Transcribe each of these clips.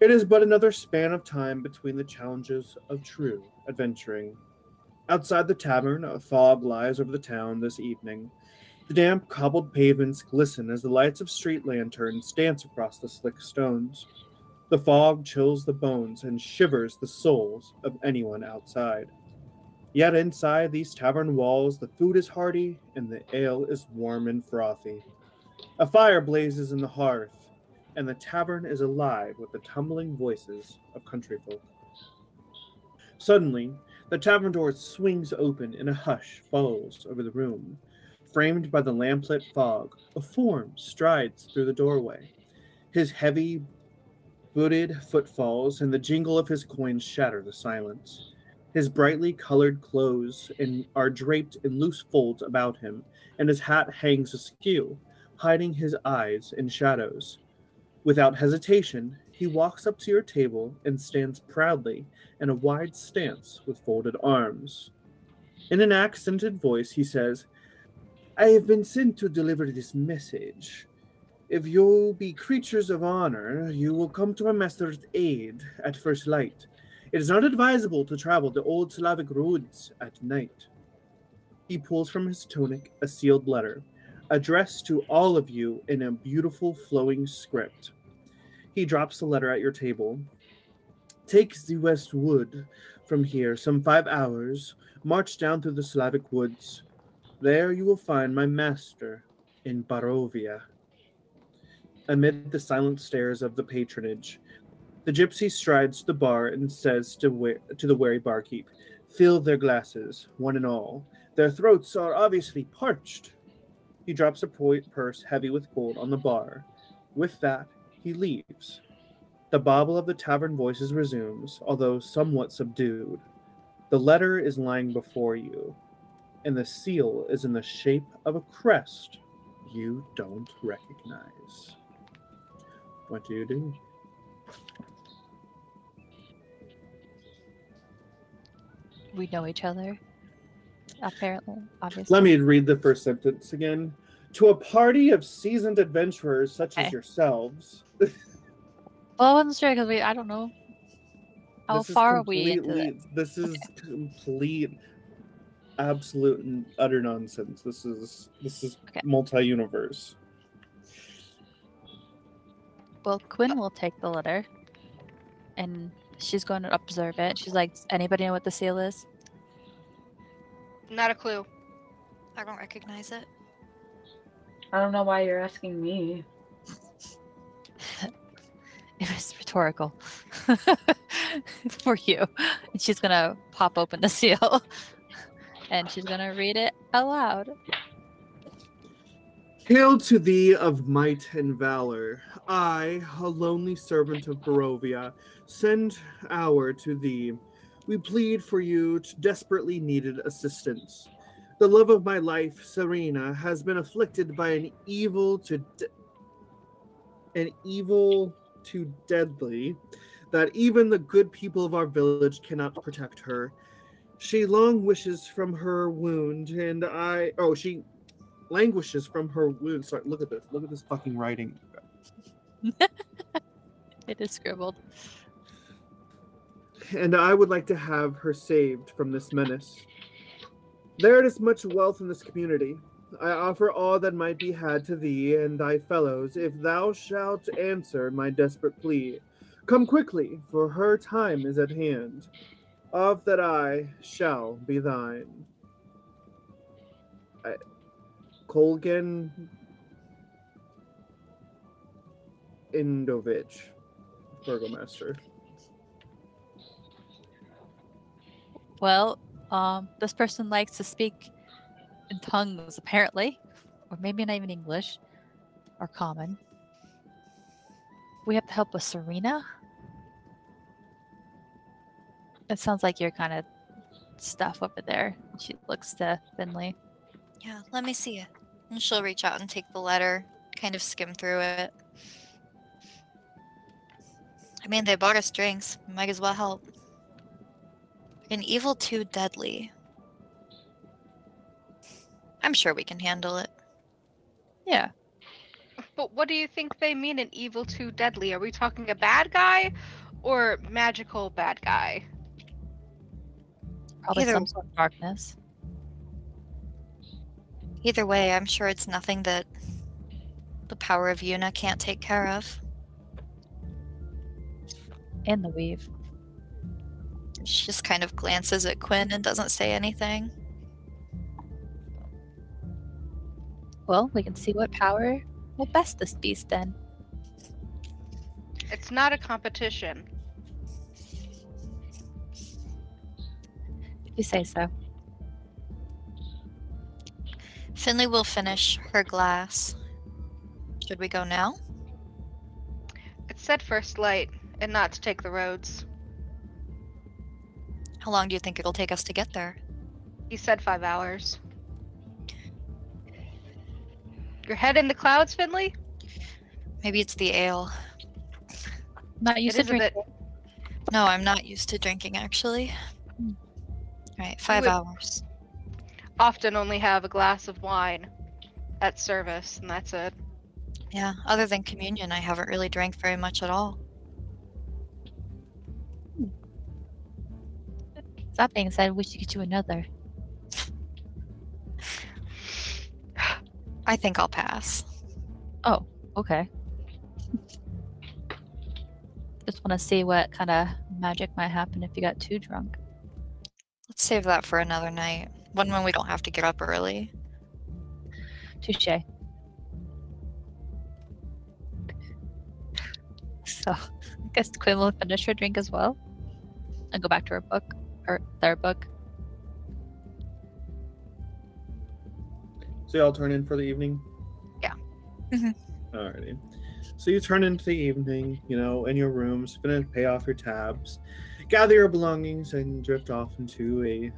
It is but another span of time between the challenges of true adventuring. Outside the tavern, a fog lies over the town this evening. The damp, cobbled pavements glisten as the lights of street lanterns dance across the slick stones. The fog chills the bones and shivers the souls of anyone outside. Yet inside these tavern walls, the food is hearty and the ale is warm and frothy. A fire blazes in the hearth, and the tavern is alive with the tumbling voices of country folk. Suddenly, the tavern door swings open and a hush falls over the room. Framed by the lamplit fog, a form strides through the doorway. His heavy, booted footfalls and the jingle of his coins shatter the silence. His brightly colored clothes are draped in loose folds about him, and his hat hangs askew, hiding his eyes in shadows. Without hesitation, he walks up to your table and stands proudly in a wide stance with folded arms. In an accented voice, he says, I have been sent to deliver this message. If you be creatures of honor, you will come to my master's aid at first light. It is not advisable to travel the old Slavic roads at night. He pulls from his tunic a sealed letter, addressed to all of you in a beautiful flowing script. He drops the letter at your table. Take the west wood from here some 5 hours, march down through the Slavic woods. There you will find my master in Barovia. Amid the silent stares of the patronage, the gypsy strides to the bar and says to the wary barkeep, fill their glasses, one and all. Their throats are obviously parched. He drops a purse heavy with gold on the bar. With that, he leaves. The babble of the tavern voices resumes, although somewhat subdued. The letter is lying before you, and the seal is in the shape of a crest you don't recognize. What do you do? We know each other. Apparently, obviously. Let me read the first sentence again. To a party of seasoned adventurers such as yourselves. Well, I wasn't sure because I don't know. How far are we into this? This is complete, absolute, and utter nonsense. This is multi-universe. Well, Quinn will take the letter, and she's going to observe it. She's like, anybody know what the seal is? Not a clue. I don't recognize it. I don't know why you're asking me. It was rhetorical. For you. And she's going to pop open the seal, and she's going to read it aloud. Hail to thee of might and valor. I, a lonely servant of Barovia, send our to thee. We plead for you desperately needed assistance. The love of my life, Serena, has been afflicted by an evil too deadly that even the good people of our village cannot protect her. She languishes from her wound, and she languishes from her wound. Sorry, look at this. Look at this fucking writing. It is scribbled. And I would like to have her saved from this menace. There is much wealth in this community. I offer all that might be had to thee and thy fellows, if thou shalt answer my desperate plea. Come quickly, for her time is at hand. Of that I shall be thine. Kolgan Indovich, Burgomaster. Well, this person likes to speak in tongues, apparently. Or maybe not even English. Or common. We have to help with Serena? It sounds like you're kind of stuff over there. She looks to Finley. Yeah, let me see it. And she'll reach out and take the letter, kind of skim through it. I mean, they bought us drinks. Might as well help. An evil too deadly. I'm sure we can handle it. Yeah. But what do you think they mean in evil too deadly? Are we talking a bad guy or magical bad guy? Probably Either- some sort of darkness. Either way, I'm sure it's nothing that the power of Yuna can't take care of. And the weave. She just kind of glances at Quinn and doesn't say anything. Well, we can see what power will best this beast then. It's not a competition. If you say so. Finley will finish her glass. Should we go now? It said first light and not to take the roads. How long do you think it'll take us to get there? He said 5 hours. Your head in the clouds, Finley? Maybe it's the ale. Not used It to is a bit. drinking. No, I'm not used to drinking, actually. Alright, 5 would- hours. Often only have a glass of wine at service, and that's it. Yeah, other than communion, I haven't really drank very much at all. That being said, we should get you another. I think I'll pass. Oh, okay. Just want to see what kind of magic might happen if you got too drunk. Let's save that for another night. One when we don't have to get up early. Touche. So, I guess Quinn will finish her drink as well and go back to her book, or their book. So y'all turn in for the evening? Yeah. Mhm. Alrighty. So you turn into the evening, in your rooms, finish, pay off your tabs, gather your belongings, and drift off into a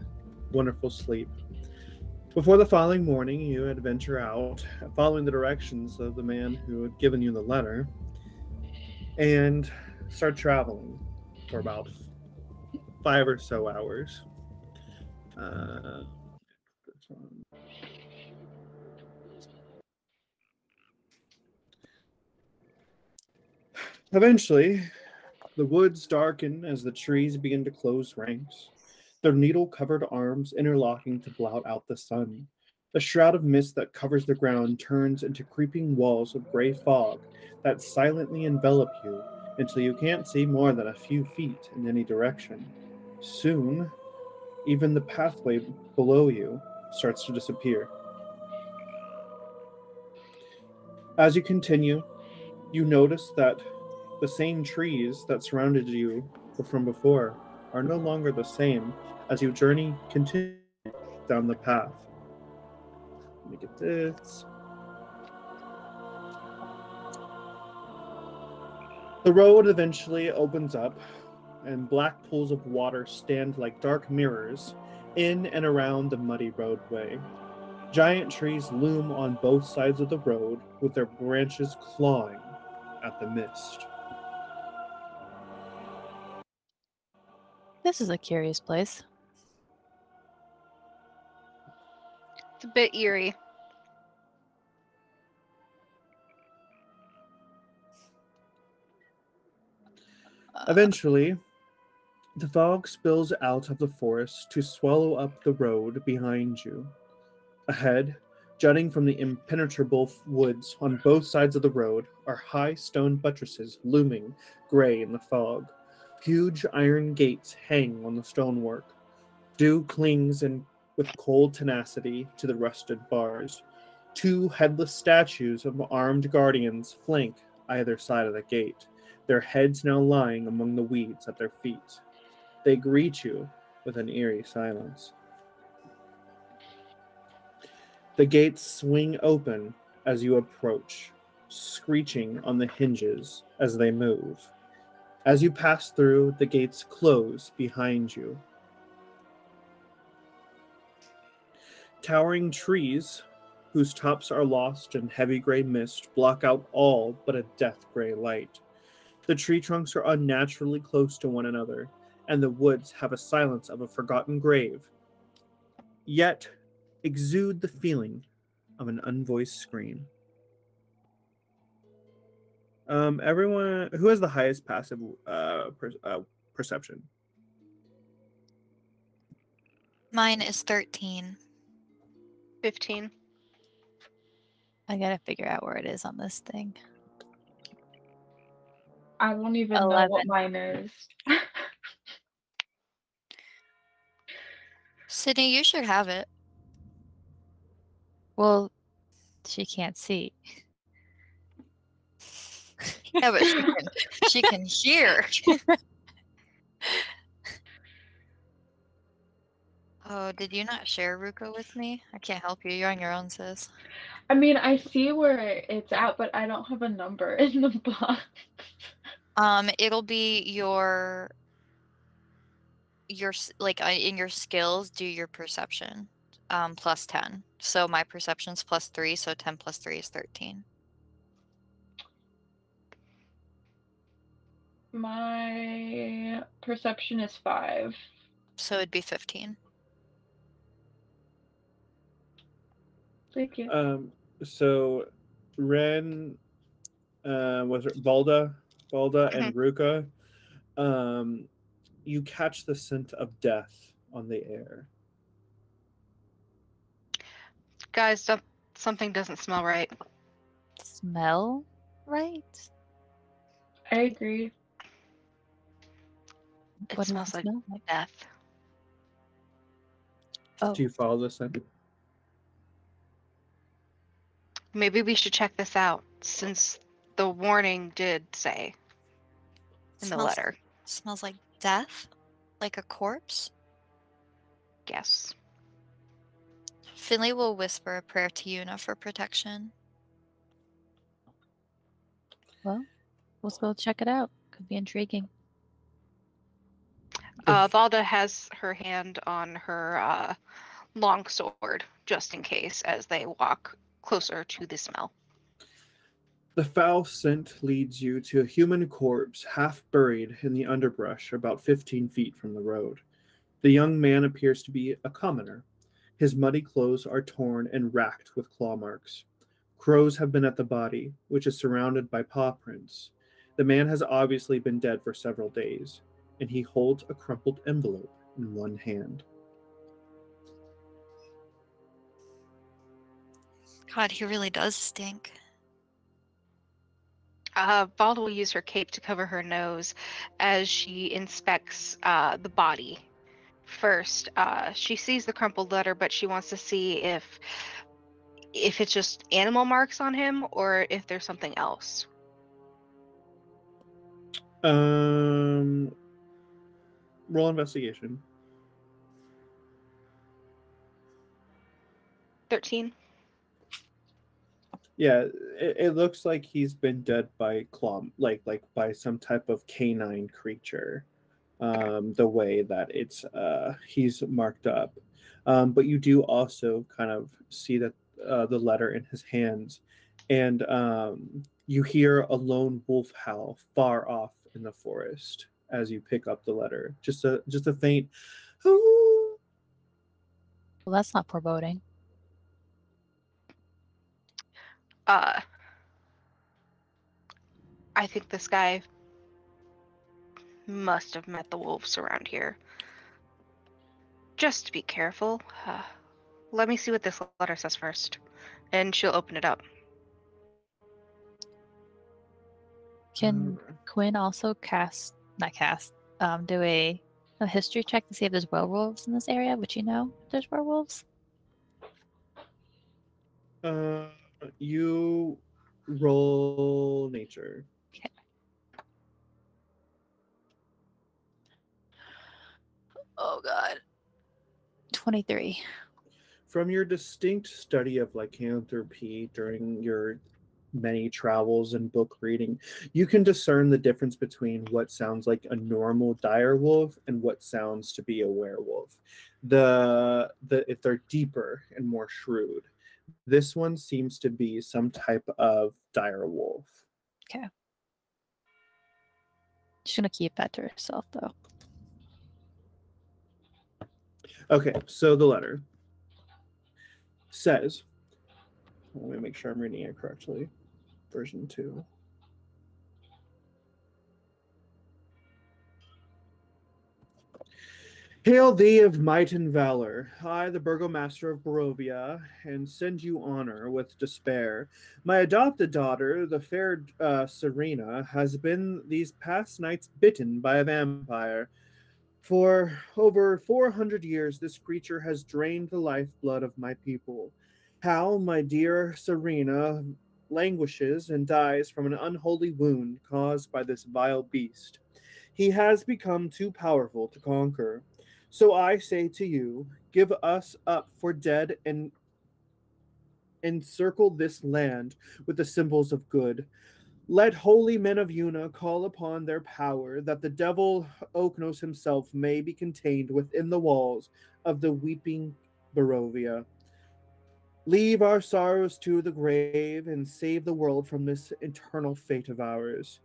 wonderful sleep. Before the following morning, you adventure out, following the directions of the man who had given you the letter, and start traveling for about 5 or so hours. This one. Eventually, the woods darken as the trees begin to close ranks, their needle-covered arms interlocking to blot out the sun. The shroud of mist that covers the ground turns into creeping walls of gray fog that silently envelop you until you can't see more than a few feet in any direction. Soon, even the pathway below you starts to disappear. As you continue, you notice that the same trees that surrounded you from before are no longer the same as you continue down the path. Let me get this. The road eventually opens up, and black pools of water stand like dark mirrors in and around the muddy roadway. Giant trees loom on both sides of the road, with their branches clawing at the mist. This is a curious place. It's a bit eerie. Eventually, the fog spills out of the forest to swallow up the road behind you. Ahead, jutting from the impenetrable woods on both sides of the road, are high stone buttresses looming gray in the fog. Huge iron gates hang on the stonework. Dew clings with cold tenacity to the rusted bars. Two headless statues of armed guardians flank either side of the gate, their heads now lying among the weeds at their feet. They greet you with an eerie silence. The gates swing open as you approach, screeching on the hinges as they move. As you pass through, the gates close behind you. Towering trees, whose tops are lost in heavy gray mist, block out all but a death gray light. The tree trunks are unnaturally close to one another, and the woods have a silence of a forgotten grave, yet exude the feeling of an unvoiced scream. Everyone who has the highest passive perception. Mine is 13. 15. I gotta figure out where it is on this thing. I don't even know 11. what mine is. Sydney, you should have it. Well, she can't see. Yeah, but she can hear. Oh, did you not share Ruko with me? I can't help you. You're on your own, sis. I mean, I see where it's at, but I don't have a number in the box. It'll be your like in your skills, do your perception, plus 10. So my perception's plus 3, so 10 plus 3 is 13. My perception is 5. So it'd be 15. Thank you. So Ren, was it Balda and Ruka? You catch the scent of death on the air. Guys, something doesn't smell right. Smell right? I agree. It What does smells it like smell like? death. Oh, Do you follow the scent? Maybe we should check this out, since the warning did say in the letter. Smells like death? Like a corpse? Yes. Finley will whisper a prayer to Yuna for protection. well, let's go check it out. Could be intriguing. Valda has her hand on her long sword, just in case, as they walk closer to the smell. The foul scent leads you to a human corpse half buried in the underbrush about 15 feet from the road. The young man appears to be a commoner. His muddy clothes are torn and racked with claw marks. Crows have been at the body, which is surrounded by paw prints. The man has obviously been dead for several days, and he holds a crumpled envelope in one hand. God, he really does stink. Valda will use her cape to cover her nose as she inspects the body. First, she sees the crumpled letter, but she wants to see if it's just animal marks on him or if there's something else. Roll investigation. 13. Yeah, it looks like he's been dead by like by some type of canine creature. The way that it's he's marked up, but you do also kind of see that the letter in his hands, and you hear a lone wolf howl far off in the forest as you pick up the letter. Just a faint. Well, that's not foreboding. I think this guy must have met the wolves around here. Just be careful. Let me see what this letter says first. And she'll open it up. Can Quinn also do a history check to see if there's werewolves in this area? Would you know if there's werewolves? You roll nature. Okay. Oh god. 23. From your distinct study of lycanthropy during your many travels and book reading, you can discern the difference between what sounds like a normal dire wolf and what sounds to be a werewolf. If they're deeper and more shrewd. This one seems to be some type of dire wolf. Okay. She's gonna keep that to herself though. Okay, so the letter says, let me make sure I'm reading it correctly. Version 2. Hail thee of might and valor, I, the burgomaster of Barovia, and send you honor with despair. My adopted daughter, the fair Serena, has been these past nights bitten by a vampire. For over 400 years, this creature has drained the lifeblood of my people. How my dear Serena languishes and dies from an unholy wound caused by this vile beast. He has become too powerful to conquer. So I say to you, give us up for dead and encircle this land with the symbols of good. Let holy men of Una call upon their power, that the devil Oknos himself may be contained within the walls of the weeping Barovia. Leave our sorrows to the grave and save the world from this eternal fate of ours.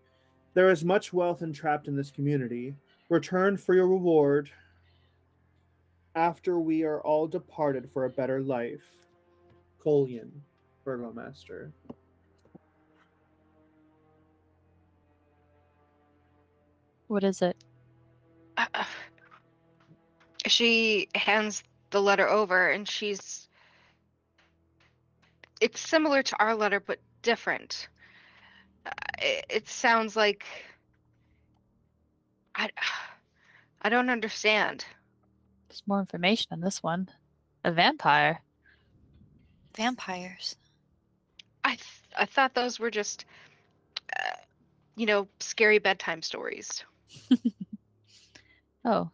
There is much wealth entrapped in this community. Return for your reward after we are all departed for a better life. Collian, Burgomaster. What is it? She hands the letter over, and it's similar to our letter, but different. It sounds like I don't understand. There's more information on this one. A vampire. Vampires. I thought those were just, scary bedtime stories. Oh.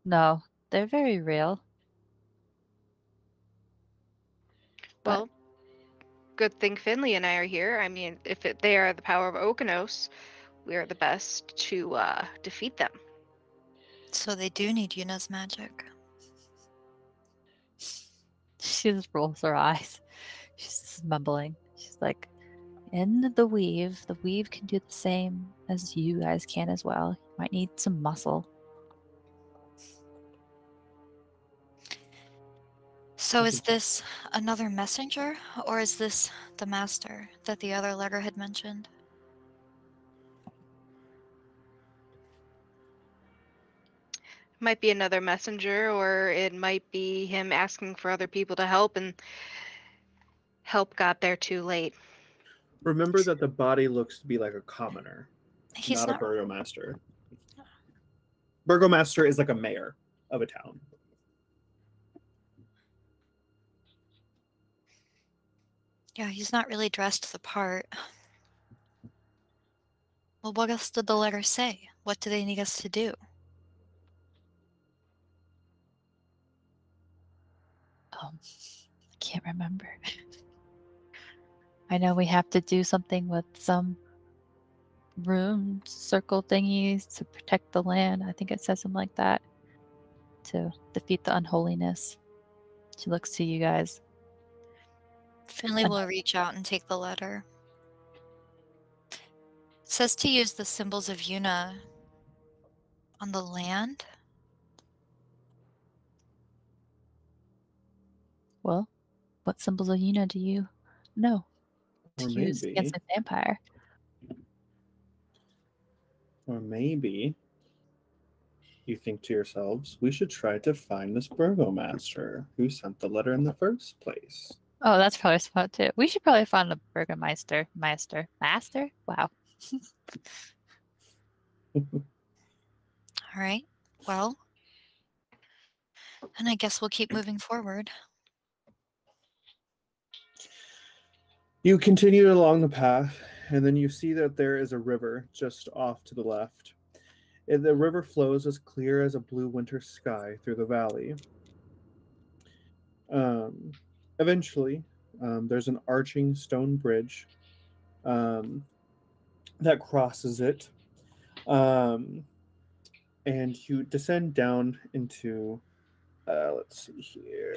No, they're very real. But Well, good thing Finley and I are here. I mean, if they are the power of Okanos, we are the best to defeat them. So they do need Yuna's magic. she just rolls her eyes. She's just mumbling. She's like, in the weave can do the same as you guys can as well. You might need some muscle. So is this another messenger, or is this the master that the other letter had mentioned? Might be another messenger, or it might be him asking for other people to help, and help got there too late. Remember that the body looks to be like a commoner, He's not a burgomaster. Burgomaster is like a mayor of a town. Yeah, he's not really dressed the part. Well, what else did the letter say? What do they need us to do? I can't remember. I know we have to do something with some rune circle thingies to protect the land. I think it says something like that. To defeat the unholiness. She looks to you guys. Finley will reach out and take the letter. It says to use the symbols of Yuna on the land. Well, what symbols of Yuna do you know to Or use maybe, against a vampire? or maybe you think to yourselves, we should try to find this burgomaster who sent the letter in the first place. Oh, that's probably smart too. We should probably find a burgomaster. Master? Wow. All right. Well, and I guess we'll keep moving forward. You continue along the path, and then you see that there is a river just off to the left. The river flows as clear as a blue winter sky through the valley. Eventually, there's an arching stone bridge that crosses it, and you descend down into, let's see here.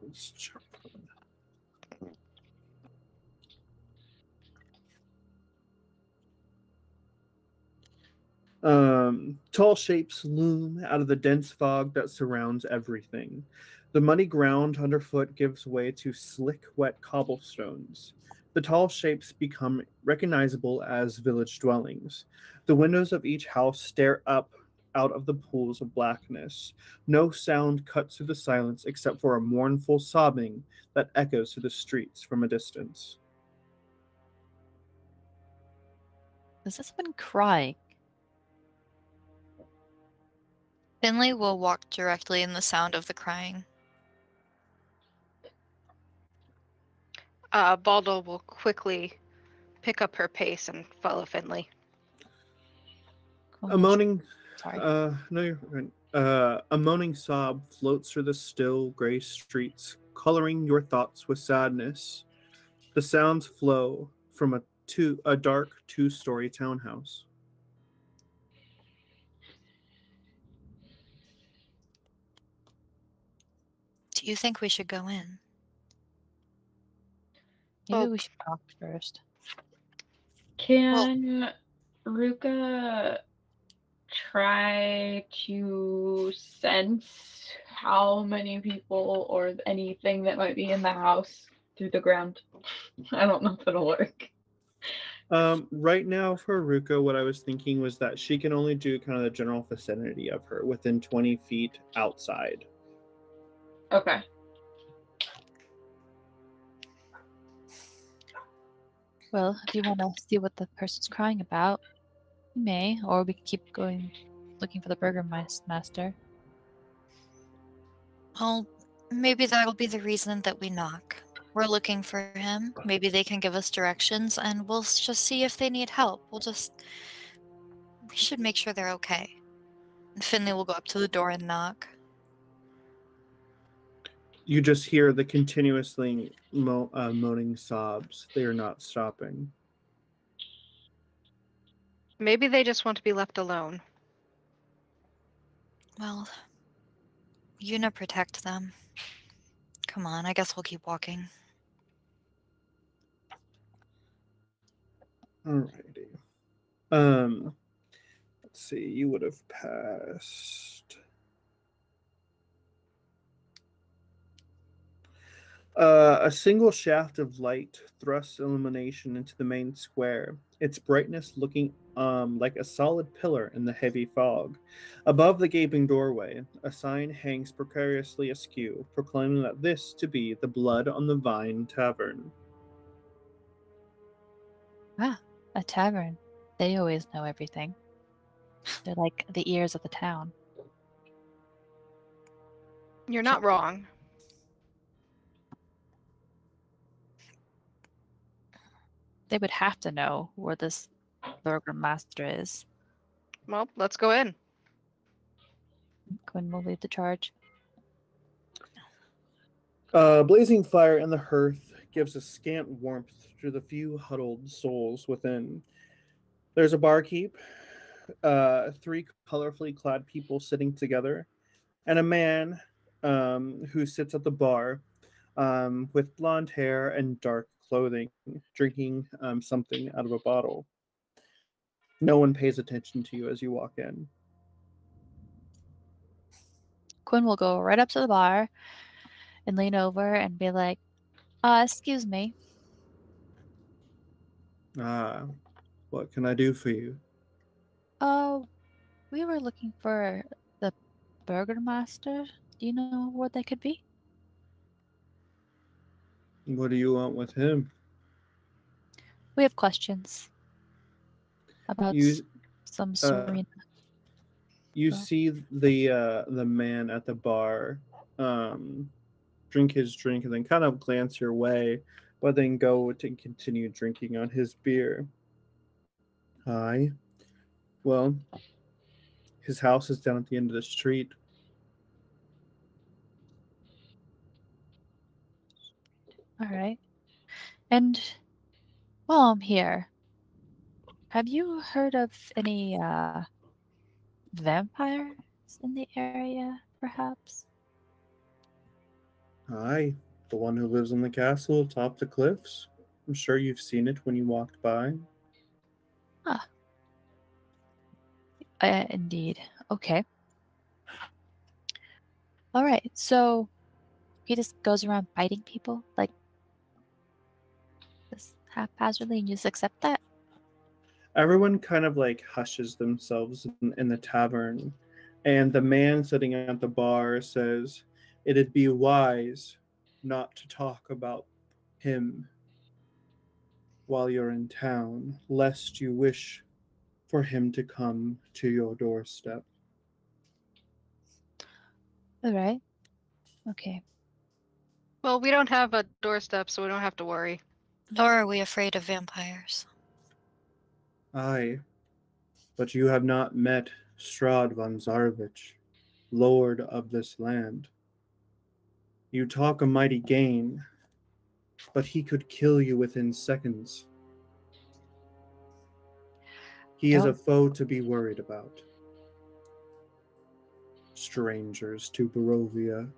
Let's check. Tall shapes loom out of the dense fog that surrounds everything. The muddy ground underfoot gives way to slick, wet cobblestones. The tall shapes become recognizable as village dwellings. The windows of each house stare up out of the pools of blackness. No sound cuts through the silence except for a mournful sobbing that echoes through the streets from a distance. Is this one crying? Finley will walk directly in the sound of the crying. Baldo will quickly pick up her pace and follow Finley. A moaning, Sorry. no, you're right. A moaning sob floats through the still gray streets, coloring your thoughts with sadness. The sounds flow from a dark two-story townhouse. Do you think we should go in? Maybe Well- we should talk first. Can Ruka try to sense how many people or anything that might be in the house through the ground? I don't know if it'll work. Right now for Ruka, what I was thinking was that she can only do kind of the general vicinity of her within 20 feet outside. Okay. Well, if you want to see what the person's crying about, you may, or we can keep going looking for the Burgermaster. Well, maybe that'll be the reason that we knock. We're looking for him. Maybe they can give us directions, and we'll just see if they need help. We should make sure they're okay. And Finley will go up to the door and knock. You just hear the continuously moaning sobs. They are not stopping. Maybe they just want to be left alone. Well, Yuna protect them. Come on, I guess we'll keep walking. Alrighty. Let's see. You would have passed. A single shaft of light thrusts illumination into the main square, its brightness looking like a solid pillar in the heavy fog. Above the gaping doorway, a sign hangs precariously askew, proclaiming that this to be the Blood on the Vine Tavern. A tavern. They always know everything. They're like the ears of the town. You're not wrong. They would have to know where this Burgermaster is. Well, let's go in. Quinn will lead the charge. Blazing fire in the hearth gives a scant warmth to the few huddled souls within. There's a barkeep, 3 colorfully clad people sitting together, and a man who sits at the bar with blonde hair and dark clothing, drinking something out of a bottle. No one pays attention to you as you walk in. Quinn will go right up to the bar and lean over and be like, excuse me. What can I do for you? We were looking for the Burgermaster. Do you know where they could be? What do you want with him? We have questions about some Serena. You see the man at the bar drink his drink and then kind of glance your way, but then go to continue drinking on his beer. Hi. Well, his house is down at the end of the street. All right. And while I'm here, have you heard of any vampires in the area, perhaps? Hi. The one who lives in the castle atop the cliffs. I'm sure you've seen it when you walked by. Indeed. Okay. All right. So he just goes around biting people? Like, this haphazardly and you just accept that? Everyone kind of like hushes themselves in the tavern, and the man sitting at the bar says, "It'd be wise not to talk about him while you're in town, lest you wish for him to come to your doorstep." All right. Okay. Well, we don't have a doorstep, so we don't have to worry. Nor are we afraid of vampires. Aye, but you have not met Strahd von Zarovich, lord of this land. You talk a mighty gain, but he could kill you within seconds. He is a Oh. foe to be worried about. Strangers to Barovia.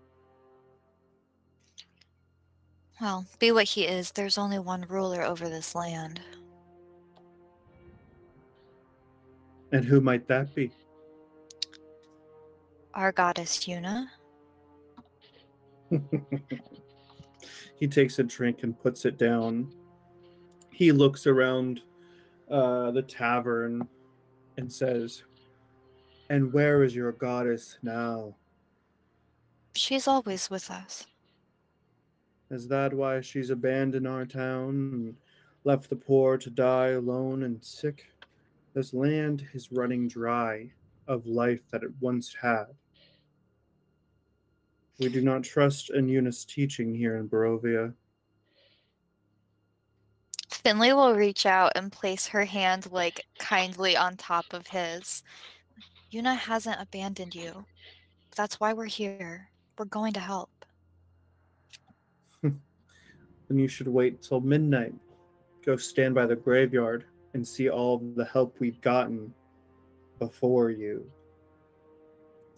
Well, be what he is, there's only one ruler over this land. And who might that be? Our goddess Yuna. He takes a drink and puts it down. He looks around the tavern and says, "And where is your goddess now? She's always with us. Is that why she's abandoned our town and left the poor to die alone and sick? This land is running dry of life that it once had. We do not trust in Yuna's teaching here in Barovia." Finley will reach out and place her hand like kindly on top of his. Yuna hasn't abandoned you. That's why we're here. We're going to help. Then you should wait till midnight. Go stand by the graveyard and see all the help we've gotten before you.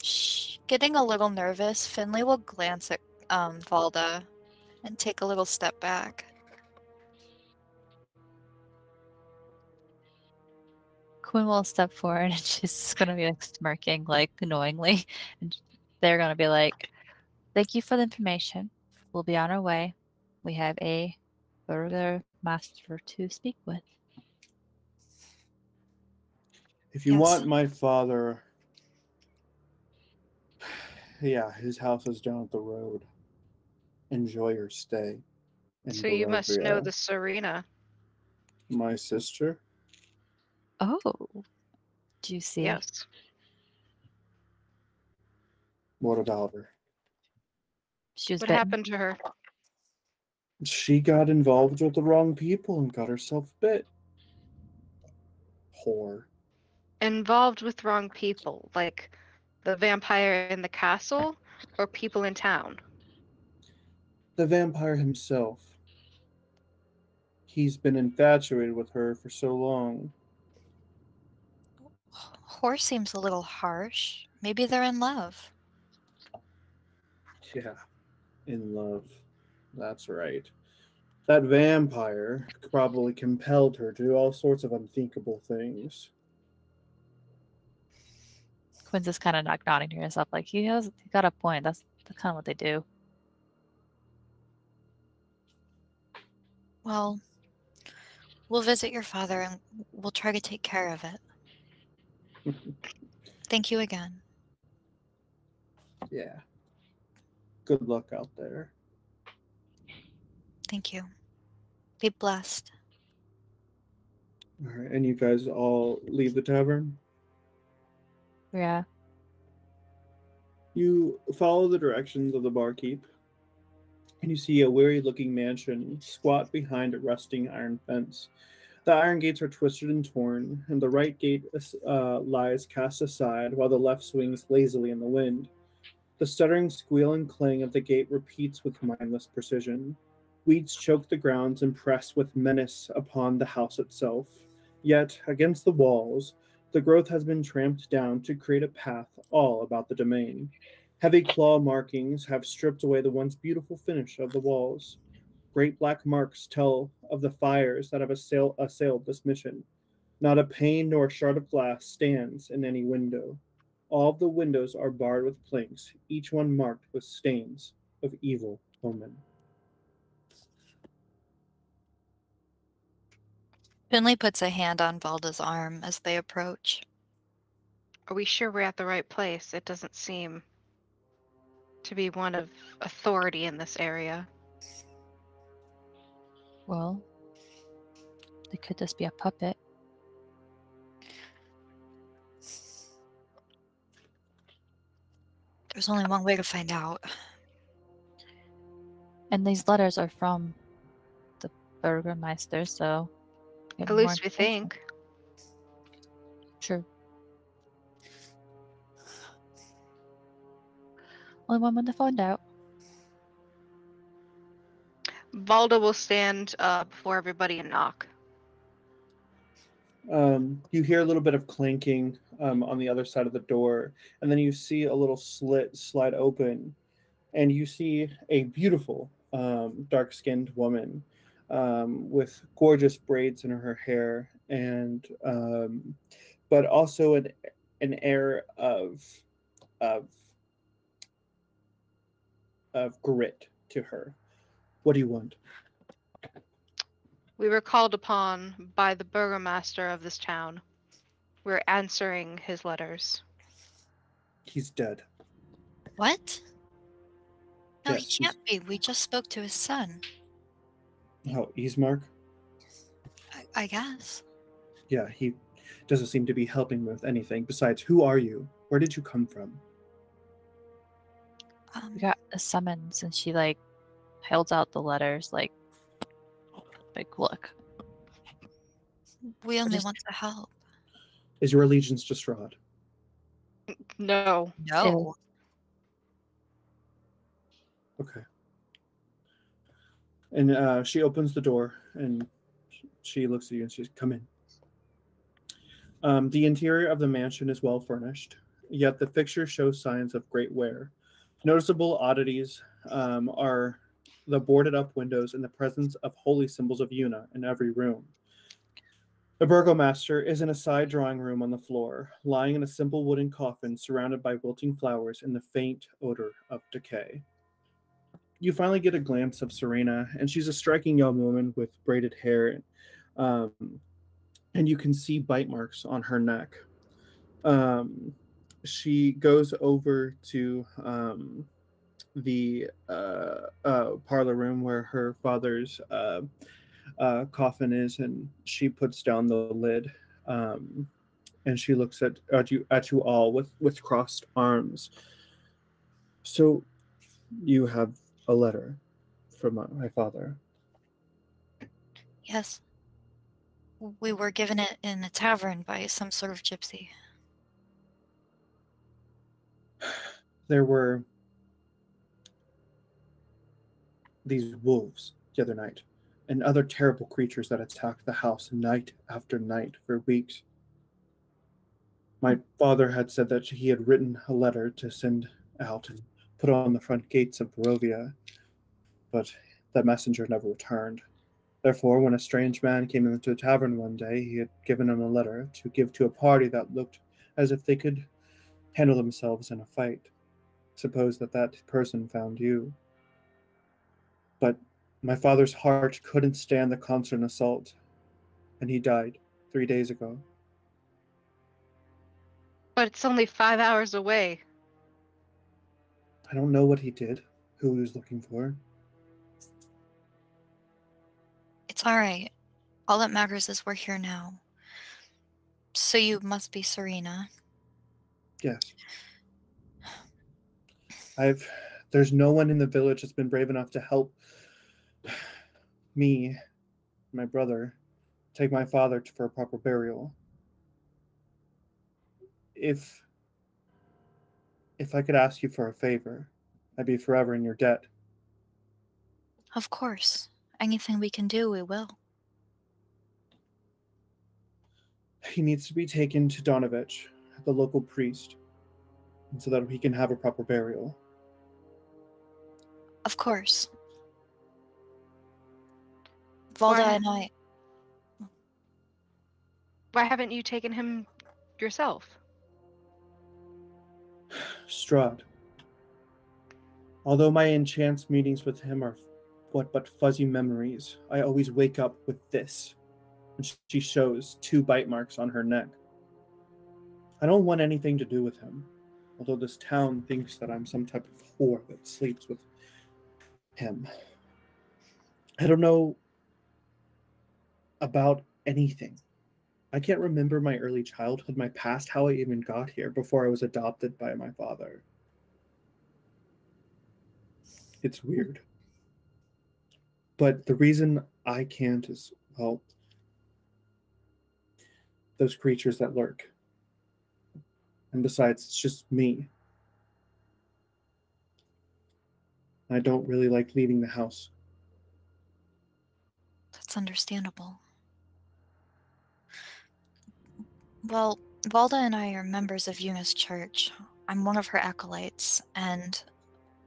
Shh. Getting a little nervous, Finley will glance at Valda and take a little step back. Quinn will step forward and she's gonna be like smirking like annoyingly. And they're gonna be like, "Thank you for the information. We'll be on our way. We have a further master to speak with." If you Yes. want my father, yeah, his house is down the road. Enjoy your stay in So you must know Barovia. the Serena. My sister? Oh, juicy. Yes. What about her? She was What bitten. happened to her? She got involved with the wrong people and got herself bit. Whore. Involved with wrong people, like the vampire in the castle or people in town? The vampire himself. He's been infatuated with her for so long. Horse seems a little harsh. Maybe they're in love. Yeah, in love. That's right. That vampire probably compelled her to do all sorts of unthinkable things. Quinn's just kind of nodding to herself, like he got a point. That's kind of what they do. Well, we'll visit your father and we'll try to take care of it. Thank you again. Yeah. Good luck out there. Thank you. Be blessed. All right, and you guys all leave the tavern? Yeah. You follow the directions of the barkeep, and you see a weary-looking mansion squat behind a rusting iron fence. The iron gates are twisted and torn, and the right gate lies cast aside, while the left swings lazily in the wind. The stuttering squeal and clang of the gate repeats with mindless precision. Weeds choke the grounds and press with menace upon the house itself. Yet, against the walls, the growth has been tramped down to create a path all about the domain. Heavy claw markings have stripped away the once beautiful finish of the walls. Great black marks tell of the fires that have assailed this mission. Not a pane nor a shard of glass stands in any window. All of the windows are barred with planks, each one marked with stains of evil omen. Finley puts a hand on Valda's arm as they approach. Are we sure we're at the right place? It doesn't seem to be one of authority in this area. Well, they could just be a puppet. There's only one way to find out. And these letters are from the Burgermeister, so... get At more least we information. think. True. Only one way to find out. Valda will stand before everybody and knock. You hear a little bit of clanking on the other side of the door, and then you see a little slit slide open, and you see a beautiful dark-skinned woman with gorgeous braids in her hair, and but also an air of grit to her. What do you want? We were called upon by the burgomaster of this town. We're answering his letters. He's dead. What? No, Yes, he can't be. We just spoke to his son. Oh, Ismark? I guess. Yeah, he doesn't seem to be helping with anything. Besides, who are you? Where did you come from? We got a summons, and she, like, held out the letters, like, look. We only just- want to help. Is your allegiance to Strahd? No. No. Okay. And she opens the door, and she looks at you and she says, "Come in." The interior of the mansion is well furnished, yet the fixtures show signs of great wear. Noticeable oddities are the boarded up windows and the presence of holy symbols of Yuna in every room. The burgomaster is in a side drawing room on the floor, lying in a simple wooden coffin surrounded by wilting flowers and the faint odor of decay. You finally get a glance of Serena, and she's a striking young woman with braided hair, and you can see bite marks on her neck. She goes over to the parlor room where her father's coffin is, and she puts down the lid, and she looks at you all with crossed arms. So, you have a letter from my father. Yes. We were given it in a tavern by some sort of gypsy. There were these wolves the other night, and other terrible creatures that attacked the house night after night for weeks. My father had said that he had written a letter to send out and put on the front gates of Barovia, but that messenger never returned. Therefore, when a strange man came into the tavern one day, he had given him a letter to give to a party that looked as if they could handle themselves in a fight. Suppose that person found you. But my father's heart couldn't stand the constant assault, and he died 3 days ago. But it's only 5 hours away. I don't know what he did, who he was looking for. It's alright. All that matters is we're here now. So you must be Serena. Yes. There's no one in the village that's been brave enough to help me, my brother, take my father for a proper burial. If I could ask you for a favor, I'd be forever in your debt. Of course. Anything we can do, we will. He needs to be taken to Donovich, the local priest, so that he can have a proper burial. Of course. Valda Why- and I... Why haven't you taken him yourself? Strahd. Although my enchant meetings with him are what but fuzzy memories, I always wake up with this. And she shows 2 bite marks on her neck. I don't want anything to do with him, although this town thinks that I'm some type of whore that sleeps with him. I don't know about anything. I can't remember my early childhood, my past, how I even got here before I was adopted by my father. It's weird. But the reason I can't is, well, those creatures that lurk. And besides, it's just me. I don't really like leaving the house. That's understandable. Well, Valda and I are members of Yuna's church. I'm one of her acolytes, and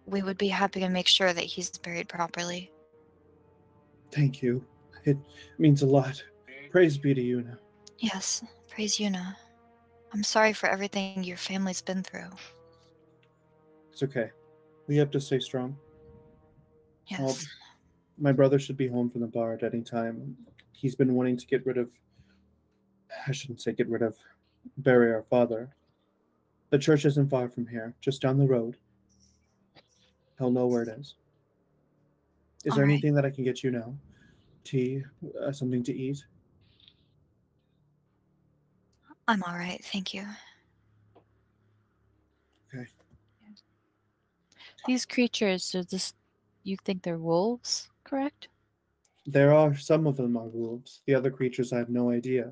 we would be happy to make sure that he's buried properly. Thank you. It means a lot. Praise be to Yuna. Yes, praise Yuna. I'm sorry for everything your family's been through. It's okay. We have to stay strong. Yes. My brother should be home from the bar at any time. He's been wanting to get rid of... I shouldn't say get rid of. Bury our father. The church isn't far from here, just down the road. He'll know where it is. Is there All right. anything that I can get you now? Tea? Something to eat? I'm all right, thank you. These creatures are just, you think they're wolves, correct? There are some of them are wolves. The other creatures, I have no idea.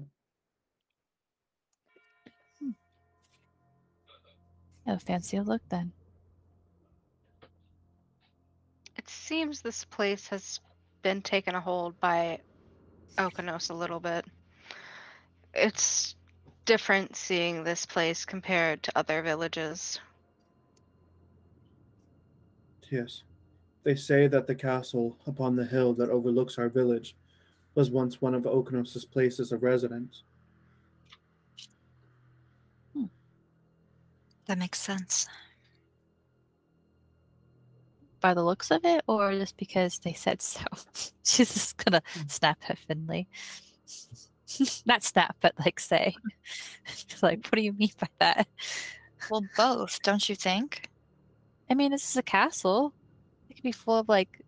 A fancier look then. It seems this place has been taken a hold by Okonos a little bit. It's different seeing this place compared to other villages. Yes. They say that the castle upon the hill that overlooks our village was once one of Okonos' places of residence. That makes sense. By the looks of it, or just because they said so? She's just gonna snap at Finley. Not snap, but like say. Like, what do you mean by that? Well, both, don't you think? I mean, this is a castle. It could be full of like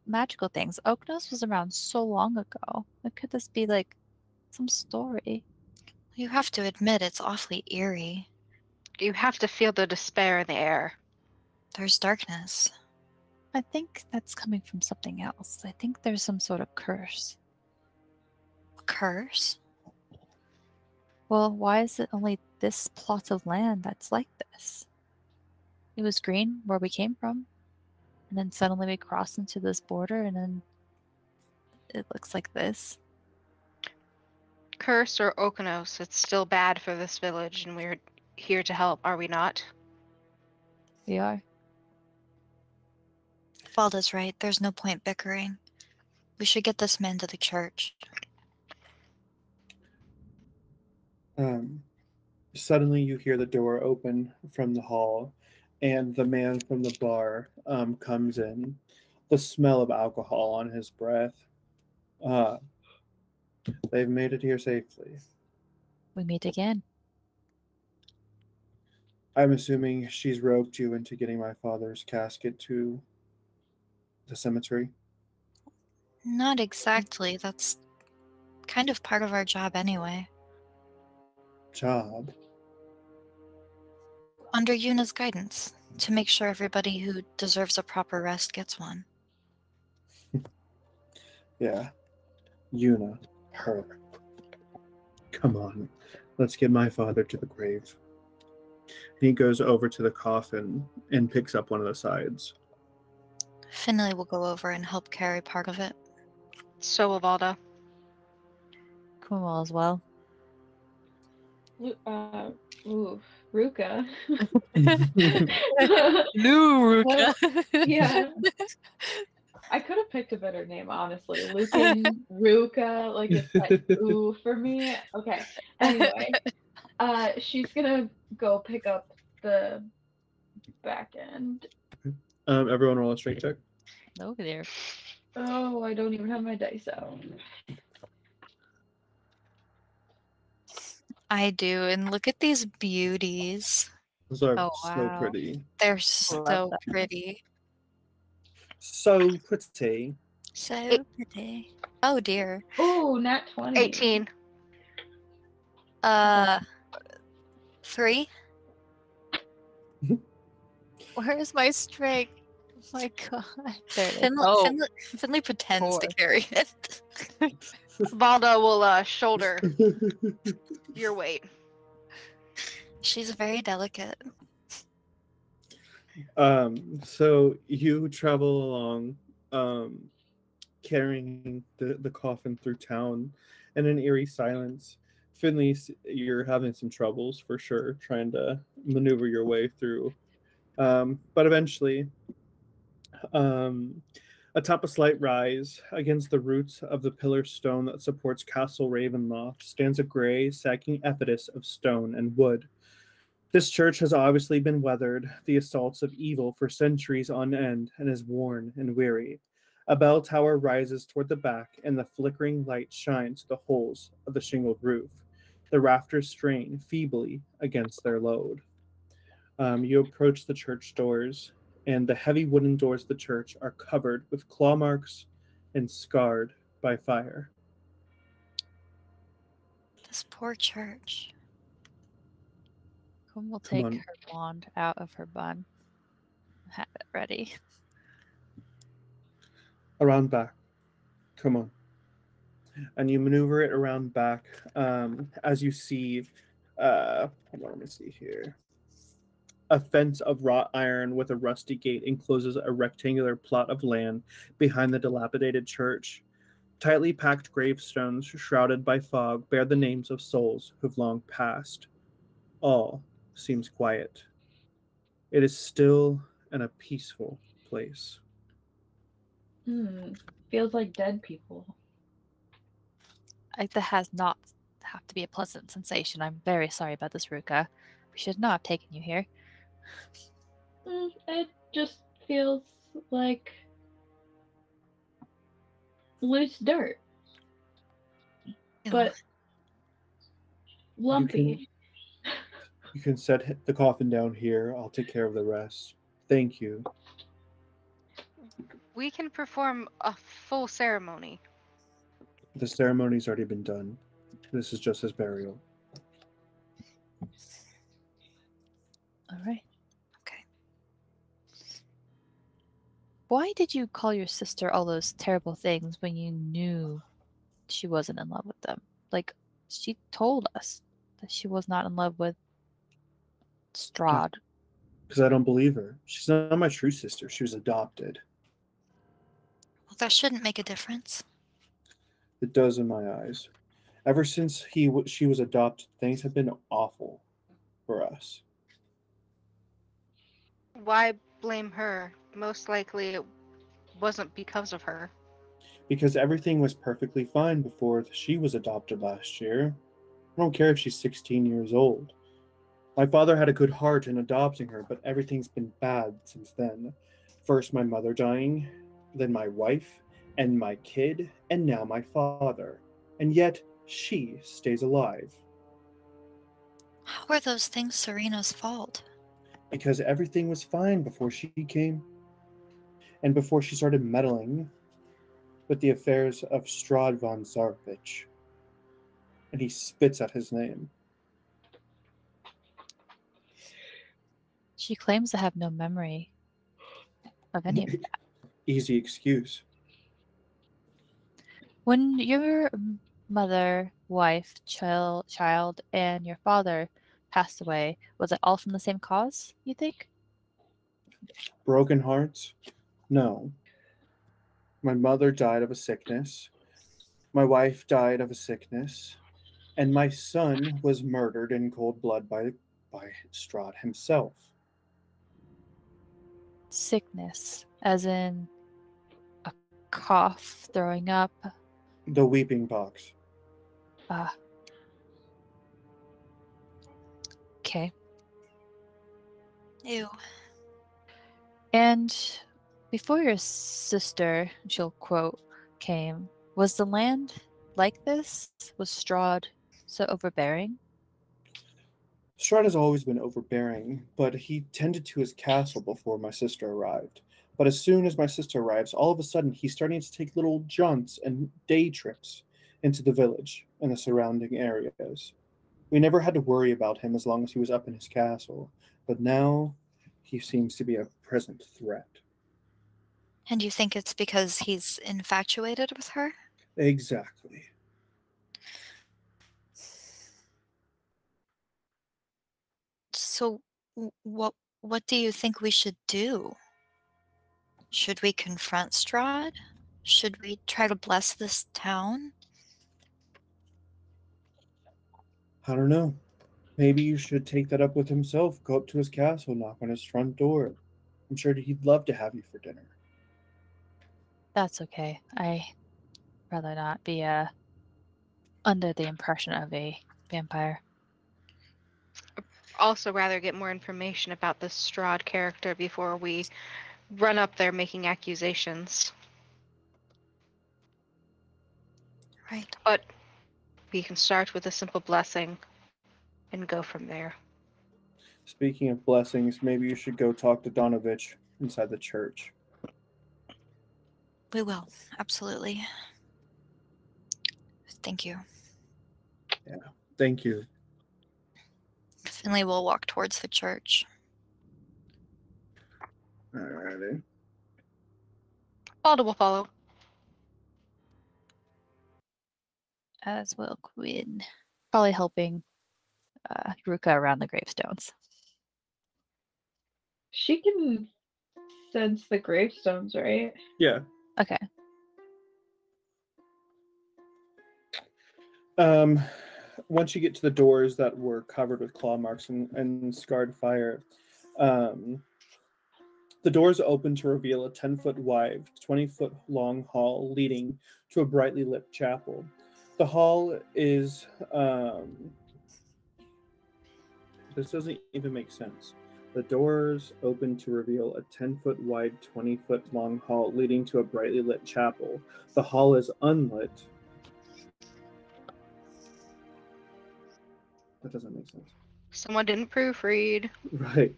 magical things. Oaknos was around so long ago. What could this be like? Some story. You have to admit it's awfully eerie. You have to feel the despair in the air. There's darkness. I think that's coming from something else. I think there's some sort of curse. A curse? Well, why is it only this plot of land that's like this? It was green where we came from, and then suddenly we cross into this border, and then it looks like this. Curse or Okonos, it's still bad for this village, and we're here to help, are we not? We are. Valda's right. There's no point bickering. We should get this man to the church. Suddenly you hear the door open from the hall, and the man from the bar comes in, the smell of alcohol on his breath. They've made it here safely. We meet again. I'm assuming she's roped you into getting my father's casket to the cemetery. Not exactly. That's kind of part of our job anyway. Job? Under Yuna's guidance, to make sure everybody who deserves a proper rest gets one. Yeah. Yuna. Her. Come on. Let's get my father to the grave. He goes over to the coffin and picks up one of the sides. Finley will go over and help carry part of it. So will Valda. Cornwall as well. Ruka. Luruka. Yeah. I could have picked a better name, honestly. Lucan, Ruka, like it's like ooh for me. Okay. Anyway, she's gonna go pick up the back end. Everyone roll a strength check. Over there. Oh, I don't even have my dice out. I do, and look at these beauties. Those are Oh, so wow. pretty. They're so that. pretty. So pretty. So pretty. Oh dear. Oh, nat 20. 18. 3. Where is my strength? Oh my god. There it is. Finley, Oh, Finley pretends to 4. carry it. Valda will shoulder your weight. She's very delicate. So you travel along, carrying the coffin through town in an eerie silence. Finley, you're having some troubles for sure, trying to maneuver your way through. But eventually, atop a slight rise against the roots of the pillar stone that supports Castle Ravenloft stands a gray, sagging edifice of stone and wood. This church has obviously been weathered the assaults of evil for centuries on end and is worn and weary. A bell tower rises toward the back, and the flickering light shines through the holes of the shingled roof. The rafters strain feebly against their load. You approach the church doors, and the heavy wooden doors of the church are covered with claw marks and scarred by fire. This poor church. Quinn will Come take on. her wand out of her bun. Have it ready. Around back. Come on. And you maneuver it around back as you see, hold on, let me see here. A fence of wrought iron with a rusty gate encloses a rectangular plot of land behind the dilapidated church. Tightly packed gravestones shrouded by fog bear the names of souls who've long passed. All seems quiet. It is still and a peaceful place. Feels like dead people. That has not have to be a pleasant sensation. I'm very sorry about this, Ruka. We should not have taken you here. It just feels like loose dirt, but lumpy. You can set the coffin down here. I'll take care of the rest. Thank you. We can perform a full ceremony. The ceremony's already been done. This is just his burial. All right. Okay. Why did you call your sister all those terrible things when you knew she wasn't in love with them? Like, she told us that she was not in love with Strahd. Because I don't believe her. She's not my true sister. She was adopted. Well, that shouldn't make a difference. It does in my eyes. Ever since she was adopted, things have been awful for us. Why blame her? Most likely it wasn't because of her. Because everything was perfectly fine before she was adopted last year. I don't care if she's 16 years old. My father had a good heart in adopting her, but everything's been bad since then. First my mother dying, then my wife, and my kid, and now my father. And yet, she stays alive. How are those things Serena's fault? Because everything was fine before she came. And before she started meddling with the affairs of Strahd von Zarovich. And he spits at his name. She claims to have no memory of any of that. Easy excuse. When your mother, wife, child, and your father passed away, was it all from the same cause, you think? Broken hearts? No. My mother died of a sickness. My wife died of a sickness. And my son was murdered in cold blood by Strahd himself. Sickness, as in a cough, throwing up. The weeping pox. Okay. Ew. And before your sister, she'll quote, came, was the land like this? Was Strahd so overbearing? Strahd has always been overbearing, but he tended to his castle before my sister arrived. But as soon as my sister arrives, all of a sudden he's starting to take little jaunts and day trips into the village and the surrounding areas. We never had to worry about him as long as he was up in his castle, but now he seems to be a present threat. And you think it's because he's infatuated with her? Exactly. So what do you think we should do? Should we confront Strahd? Should we try to bless this town? I don't know. Maybe you should take that up with himself. Go up to his castle, knock on his front door. I'm sure he'd love to have you for dinner. That's okay. I rather not be under the impression of a vampire. Also, rather get more information about this Strahd character before we run up there making accusations. Right. But we can start with a simple blessing and go from there. Speaking of blessings, maybe you should go talk to Donovich inside the church. We will. Absolutely. Thank you. Yeah, thank you. Finley will walk towards the church. Alrighty. Balder will follow. As will Quinn. Probably helping Ruka around the gravestones. She can sense the gravestones, right? Yeah. Okay. Once you get to the doors that were covered with claw marks and scarred fire, the doors open to reveal a 10-foot wide, 20-foot long hall leading to a brightly lit chapel. The hall is... this doesn't even make sense. The doors open to reveal a 10-foot wide, 20-foot long hall leading to a brightly lit chapel. The hall is unlit. That doesn't make sense. Someone didn't proofread. Right.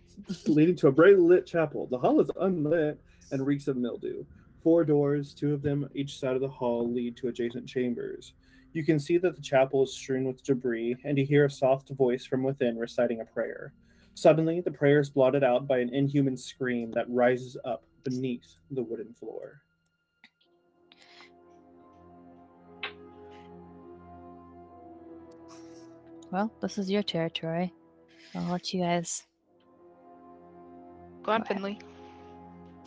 Leading to a brightly lit chapel. The hall is unlit and reeks of mildew. 4 doors, 2 of them each side of the hall, lead to adjacent chambers. You can see that the chapel is strewn with debris, and you hear a soft voice from within reciting a prayer. Suddenly, the prayer is blotted out by an inhuman scream that rises up beneath the wooden floor. Well, this is your territory. I'll let you guys. Go on, Go ahead. Finley.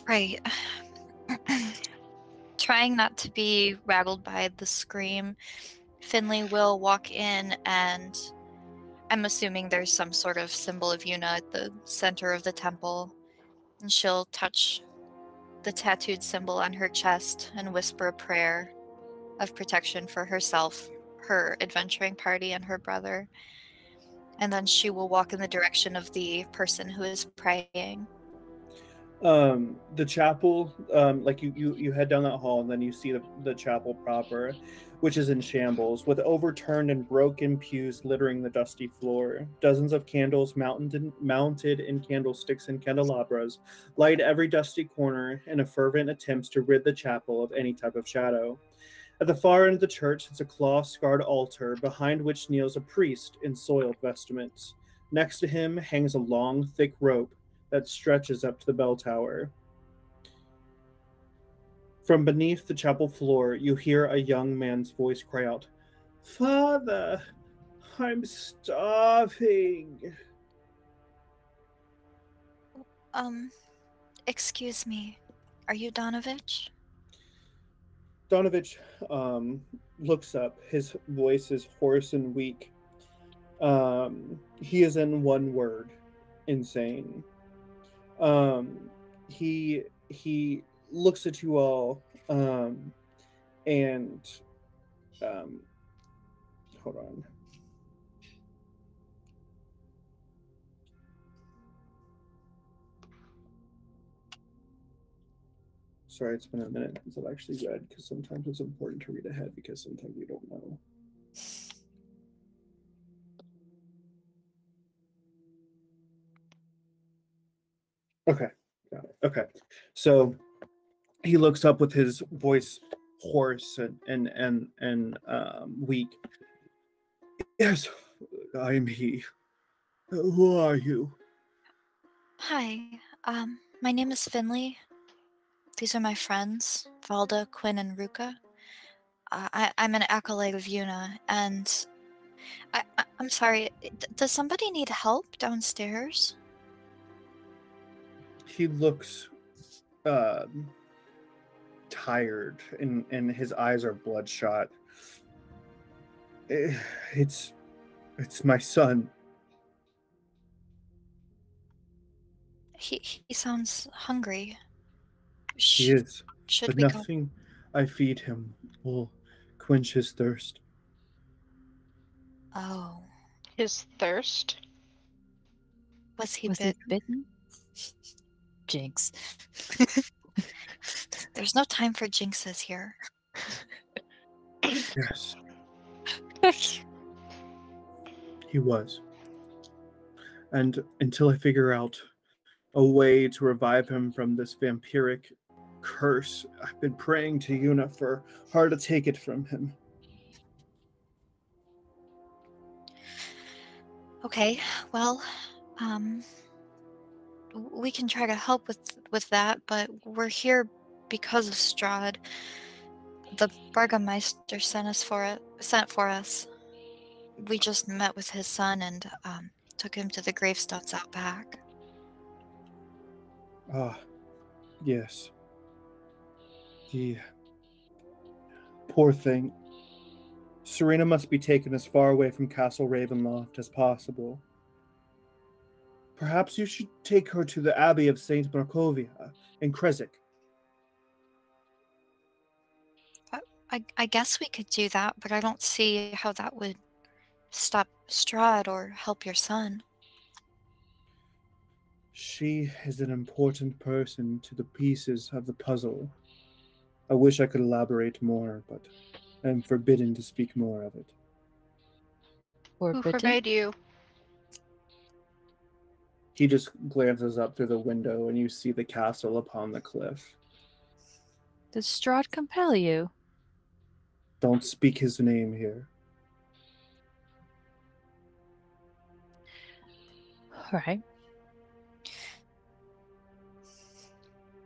Right. Trying not to be rattled by the scream, Finley will walk in, and I'm assuming there's some sort of symbol of Yuna at the center of the temple. And she'll touch the tattooed symbol on her chest and whisper a prayer of protection for herself, her adventuring party, and her brother. And then she will walk in the direction of the person who is praying. The chapel, like you head down that hall and then you see the chapel proper, which is in shambles, with overturned and broken pews littering the dusty floor. Dozens of candles mounted in candlesticks and candelabras light every dusty corner in a fervent attempt to rid the chapel of any type of shadow. At the far end of the church sits a claw-scarred altar, behind which kneels a priest in soiled vestments. Next to him hangs a long, thick rope that stretches up to the bell tower. From beneath the chapel floor, you hear a young man's voice cry out, "Father, I'm starving." Excuse me. Are you Donovich? Donovich looks up. His voice is hoarse and weak. He is in one word, insane. He looks at you all, and hold on. Sorry, it's been a minute since I've actually read, because sometimes it's important to read ahead, because sometimes you don't know. Okay. Got it. Okay. So he looks up with his voice hoarse and weak. Yes, I am he. Who are you? Hi, my name is Finley. These are my friends, Valda, Quinn, and Ruka. I'm an acolyte of Yuna, and I'm sorry, does somebody need help downstairs? He looks tired and his eyes are bloodshot. Eh, It's my son. He sounds hungry. He is, Should but we go? nothing I feed him will quench his thirst. Oh, His thirst. was he Was he bitten? bitten? Jinx. There's no time for jinxes here. Yes, he was. And until I figure out a way to revive him from this vampiric curse, I've been praying to Yuna for her to take it from him. Okay, well, we can try to help with that, but we're here because of Strahd. The Burgermeister sent for us. We just met with his son and took him to the gravestones out back. Ah, yes. He... Poor thing. Serena must be taken as far away from Castle Ravenloft as possible. Perhaps you should take her to the Abbey of Saint Markovia in Kresik. I guess we could do that, but I don't see how that would stop Strahd or help your son. She is an important person to the pieces of the puzzle. I wish I could elaborate more, but I am forbidden to speak more of it. Or Who bitten? forbade you? He just glances up through the window and you see the castle upon the cliff. Does Strahd compel you? Don't speak his name here. Alright.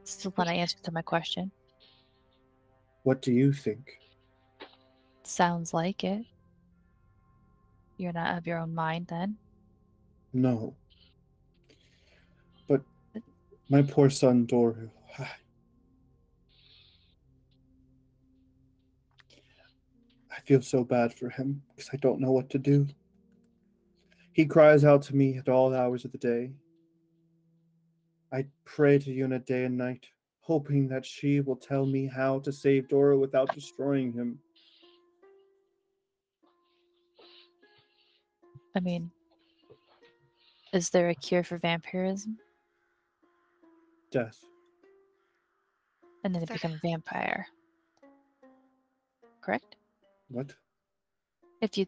Still not an answer to my question. What do you think? Sounds like it. You're not of your own mind then? No. But my poor son Doru. I feel so bad for him because I don't know what to do. He cries out to me at all hours of the day. I pray to Yuna day and night, hoping that she will tell me how to save Doru without destroying him. I mean, is there a cure for vampirism? Death. And then they There- become a vampire. Correct? What? If you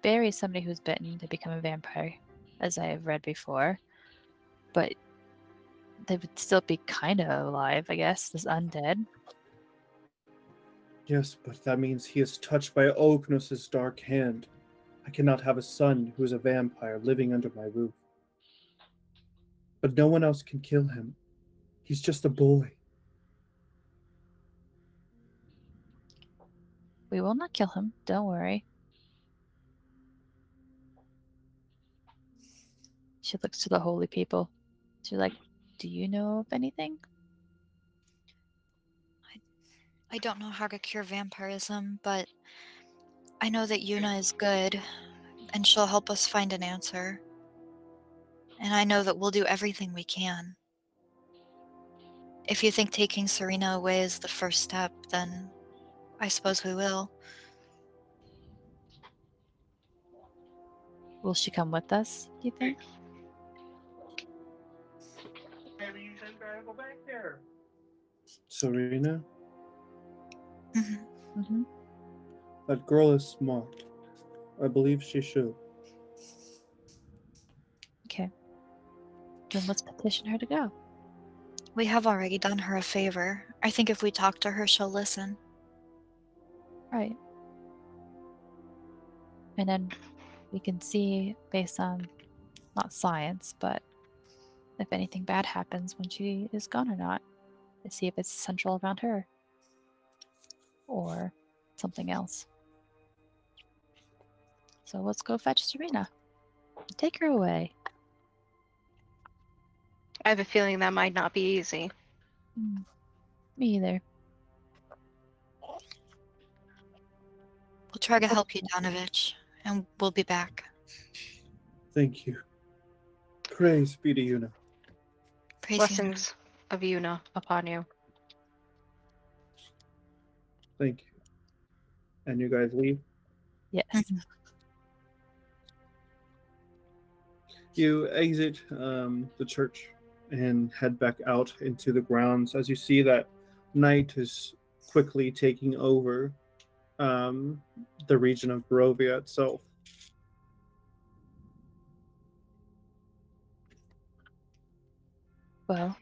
bury somebody who's bitten, they become a vampire, as I have read before. But they would still be kind of alive, I guess, as undead. Yes, but that means he is touched by Ognos's dark hand. I cannot have a son who is a vampire living under my roof. But no one else can kill him. He's just a boy. We will not kill him, don't worry. She looks to the holy people. She's like, do you know of anything? I don't know how to cure vampirism, but I know that Yuna is good, and she'll help us find an answer. And I know that we'll do everything we can. If you think taking Serena away is the first step, then I suppose we will. Will she come with us, do you think? Maybe you should try to go back there. Serena, Mhm. Mm-hmm. that girl is smart. I believe she should. Okay. Then let's petition her to go. We have already done her a favor. I think if we talk to her, she'll listen. Right. And then we can see, based on not science, but if anything bad happens when she is gone or not, to see if it's central around her or something else. So let's go fetch Serena. Take her away. I have a feeling that might not be easy. Me either. We'll try to help you, Donovich, and we'll be back. Thank you. Praise be to Yuna. Praise you. Blessings of Yuna upon you. Thank you. And you guys leave? Yes. You exit the church and head back out into the grounds as you see that night is quickly taking over the region of Barovia itself. Well,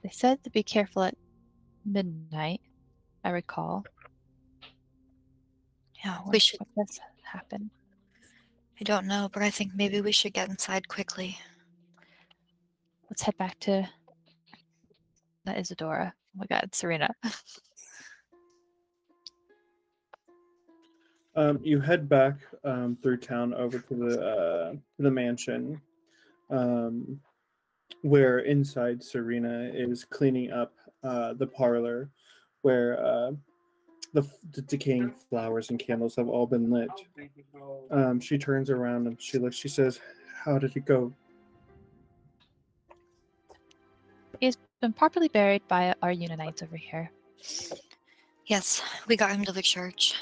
they said to be careful at midnight, I recall. Yeah, What- we should. What does happen? I don't know, but I think maybe we should get inside quickly. Let's head back to that Isadora. Oh my god, Serena. You head back through town over to the mansion, where inside Serena is cleaning up the parlor, where the decaying flowers and candles have all been lit. She turns around and she looks. She says, "How did it go?" He's been properly buried by our Unanites over here. Yes, we got him to the church.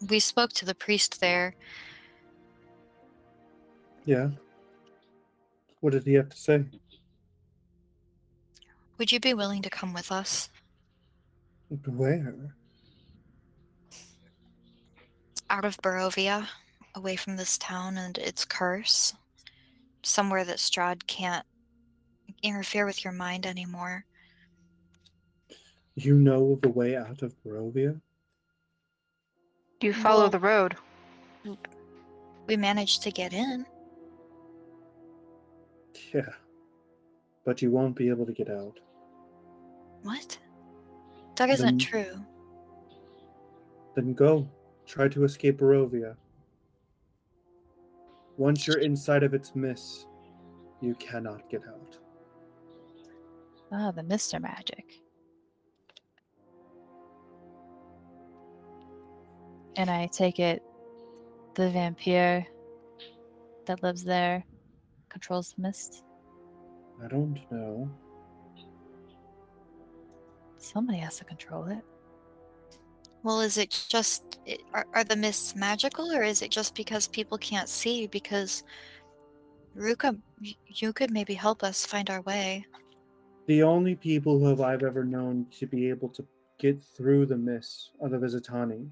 We spoke to the priest there. Yeah. What did he have to say? Would you be willing to come with us? Where? Out of Barovia, away from this town and its curse. Somewhere that Strahd can't interfere with your mind anymore. You know the way out of Barovia? Do you follow Well- the road? We managed to get in. Yeah. But you won't be able to get out. What? That isn't Then- true. Then go. Try to escape Barovia. Once you're inside of its mist, you cannot get out. Ah, the Mr. Magic. And I take it the vampire that lives there controls the mist? I don't know. Somebody has to control it. Well, is it just. Are the mists magical, or is it just because people can't see? Because. Ruka, you could maybe help us find our way. The only people who I've ever known to be able to get through the mist are the Visitani.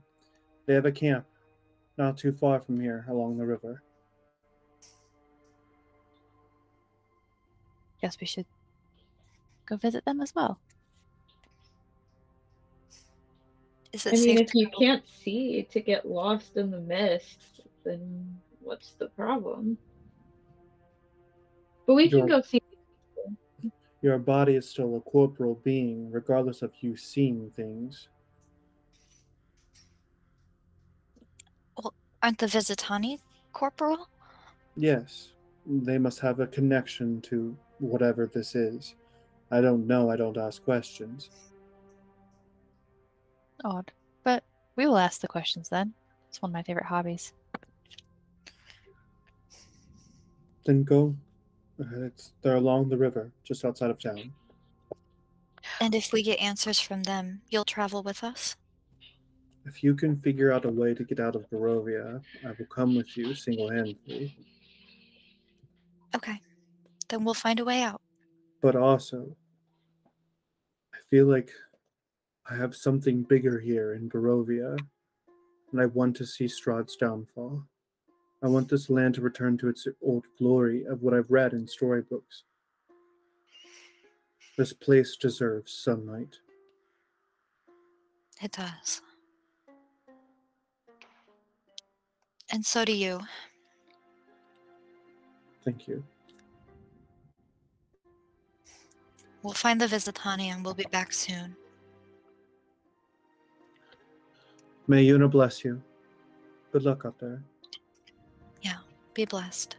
They have a camp not too far from here along the river. Guess we should go visit them as well. Is it I mean, safe if you to go? can't see to get lost in the mist, then what's the problem? But we can You're- go see. Your body is still a corporeal being, regardless of you seeing things. Aren't the Visitani corporal? Yes, they must have a connection to whatever this is. I don't know, I don't ask questions. Odd. But we will ask the questions then. It's one of my favorite hobbies. Then go. They're along the river, just outside of town. And if we get answers from them, you'll travel with us? If you can figure out a way to get out of Barovia, I will come with you single-handedly. Okay. Then we'll find a way out. But also, I feel like I have something bigger here in Barovia, and I want to see Strahd's downfall. I want this land to return to its old glory of what I've read in storybooks. This place deserves sunlight. It does. And so do you. Thank you. We'll find the Visitani and we'll be back soon. May Yuna bless you. Good luck up there. Yeah, be blessed.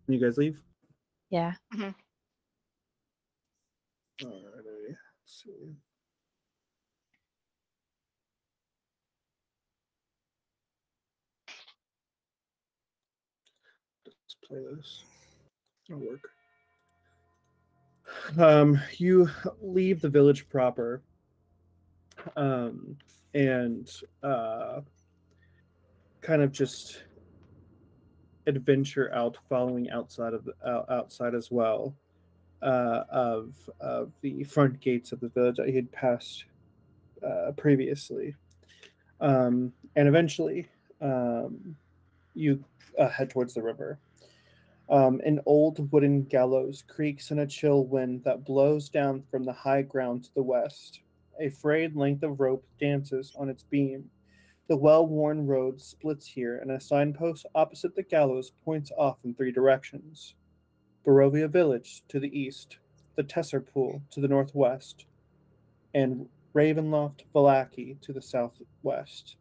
Can you guys leave? Yeah. Alrighty. Let's see. Let's play this. It'll work. You leave the village proper, and kind of just adventure out, following outside as well, of the front gates of the village that you had passed previously, and eventually you head towards the river. An old wooden gallows creaks in a chill wind that blows down from the high ground to the west. A frayed length of rope dances on its beam. The well-worn road splits here, and a signpost opposite the gallows points off in 3 directions. Barovia Village to the east, the Tesser Pool to the northwest, and Ravenloft Vallaki to the southwest.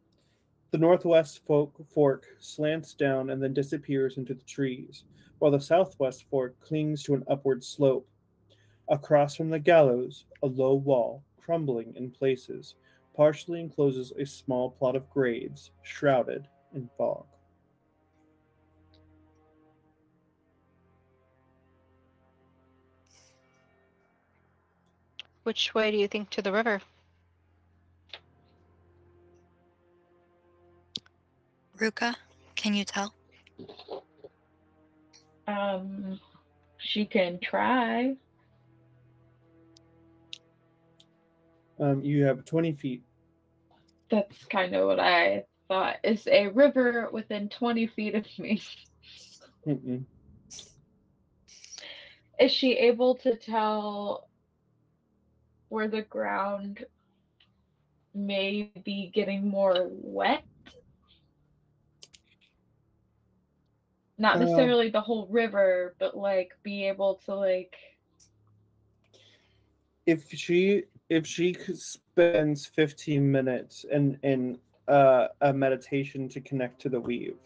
The northwest fork slants down and then disappears into the trees, while the southwest fork clings to an upward slope. Across from the gallows, a low wall, crumbling in places, partially encloses a small plot of graves, shrouded in fog. Which way do you think to the river? Ruka, can you tell? She can try. You have 20 feet. That's kind of what I thought. Is a river within 20 feet of me. Mm-mm. Is she able to tell where the ground may be getting more wet? Not necessarily the whole river, but like be able to like. If she spends 15 minutes in a meditation to connect to the weave,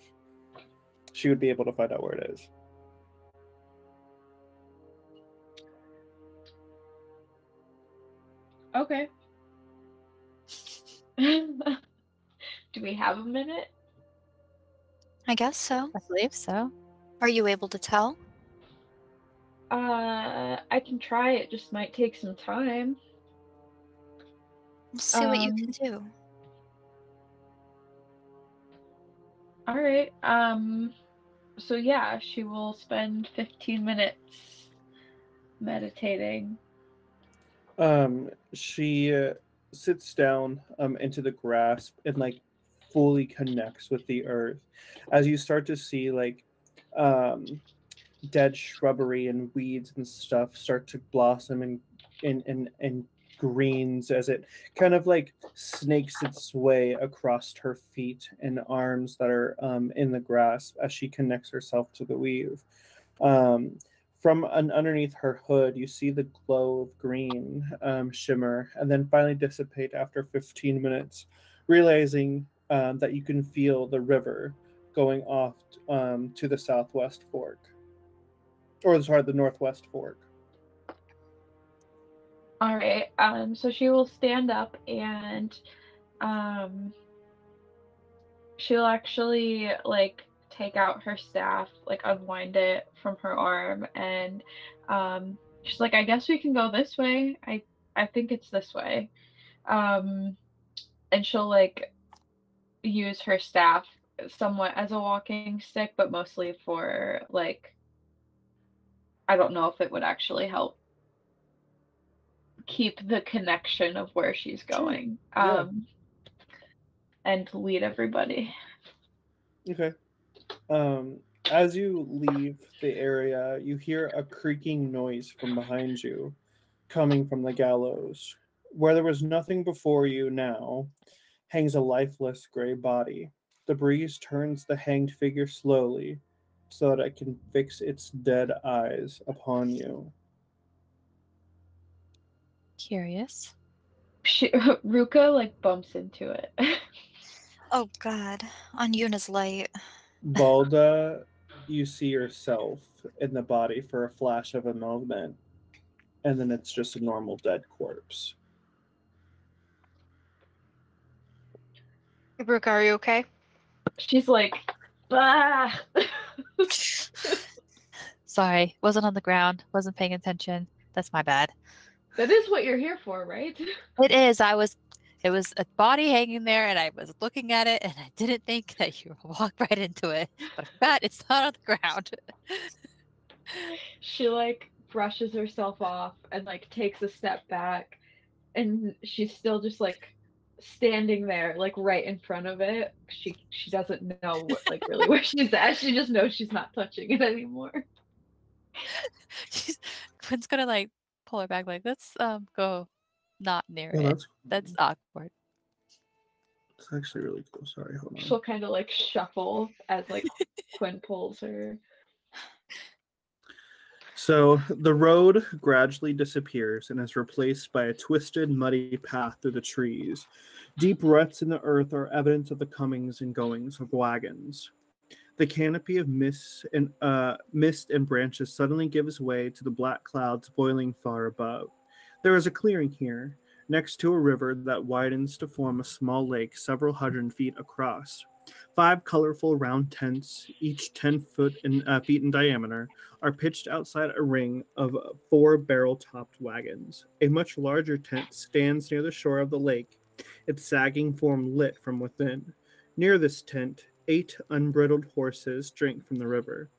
she would be able to find out where it is. Okay. Do we have a minute? I guess so. I believe so. Are you able to tell? I can try. It just might take some time. We'll see what you can do. All right. So yeah, she will spend 15 minutes meditating. She sits down into the grass and like fully connects with the earth as you start to see like dead shrubbery and weeds and stuff start to blossom and greens as it kind of like snakes its way across her feet and arms that are in the grass as she connects herself to the weave. From underneath her hood, you see the glow of green shimmer and then finally dissipate after 15 minutes, realizing that you can feel the river going off to the southwest fork. Or, sorry, the northwest fork. All right. So she will stand up and she'll actually like take out her staff, like unwind it from her arm, and she's like, I guess we can go this way. I think it's this way. And she'll like use her staff somewhat as a walking stick, but mostly for like, I don't know if it would actually help keep the connection of where she's going. Yeah. and lead everybody. Okay. As you leave the area, you hear a creaking noise from behind you, coming from the gallows. Where there was nothing before you now hangs a lifeless gray body. The breeze turns the hanged figure slowly so that it can fix its dead eyes upon you. Curious. Ruka like bumps into it. Oh god, on Yuna's light. Balda, you see yourself in the body for a flash of a moment, and then it's just a normal dead corpse. Brooke, are you okay? She's like, ah. Sorry, wasn't on the ground, wasn't paying attention. That's my bad. That is what you're here for, right? It is. It was a body hanging there, and I was looking at it, and I didn't think that you walked right into it. But I forgot it's not on the ground. She like brushes herself off and like takes a step back, and she's still just like standing there, like right in front of it. She doesn't know what, like really where she's at. She just knows she's not touching it anymore. Quinn's gonna like pull her back, like, let's go not near Oh, it. That's awkward. It's actually really cool. Sorry, hold on. She'll kind of like shuffle as like Quinn pulls her. So the road gradually disappears and is replaced by a twisted, muddy path through the trees. Deep ruts in the earth are evidence of the comings and goings of wagons. The canopy of mist and branches suddenly gives way to the black clouds boiling far above. There is a clearing here, next to a river that widens to form a small lake several hundred feet across. 5 colorful round tents, each 10 feet in diameter, are pitched outside a ring of 4 barrel-topped wagons. A much larger tent stands near the shore of the lake, its sagging form lit from within. Near this tent, 8 unbridled horses drink from the river.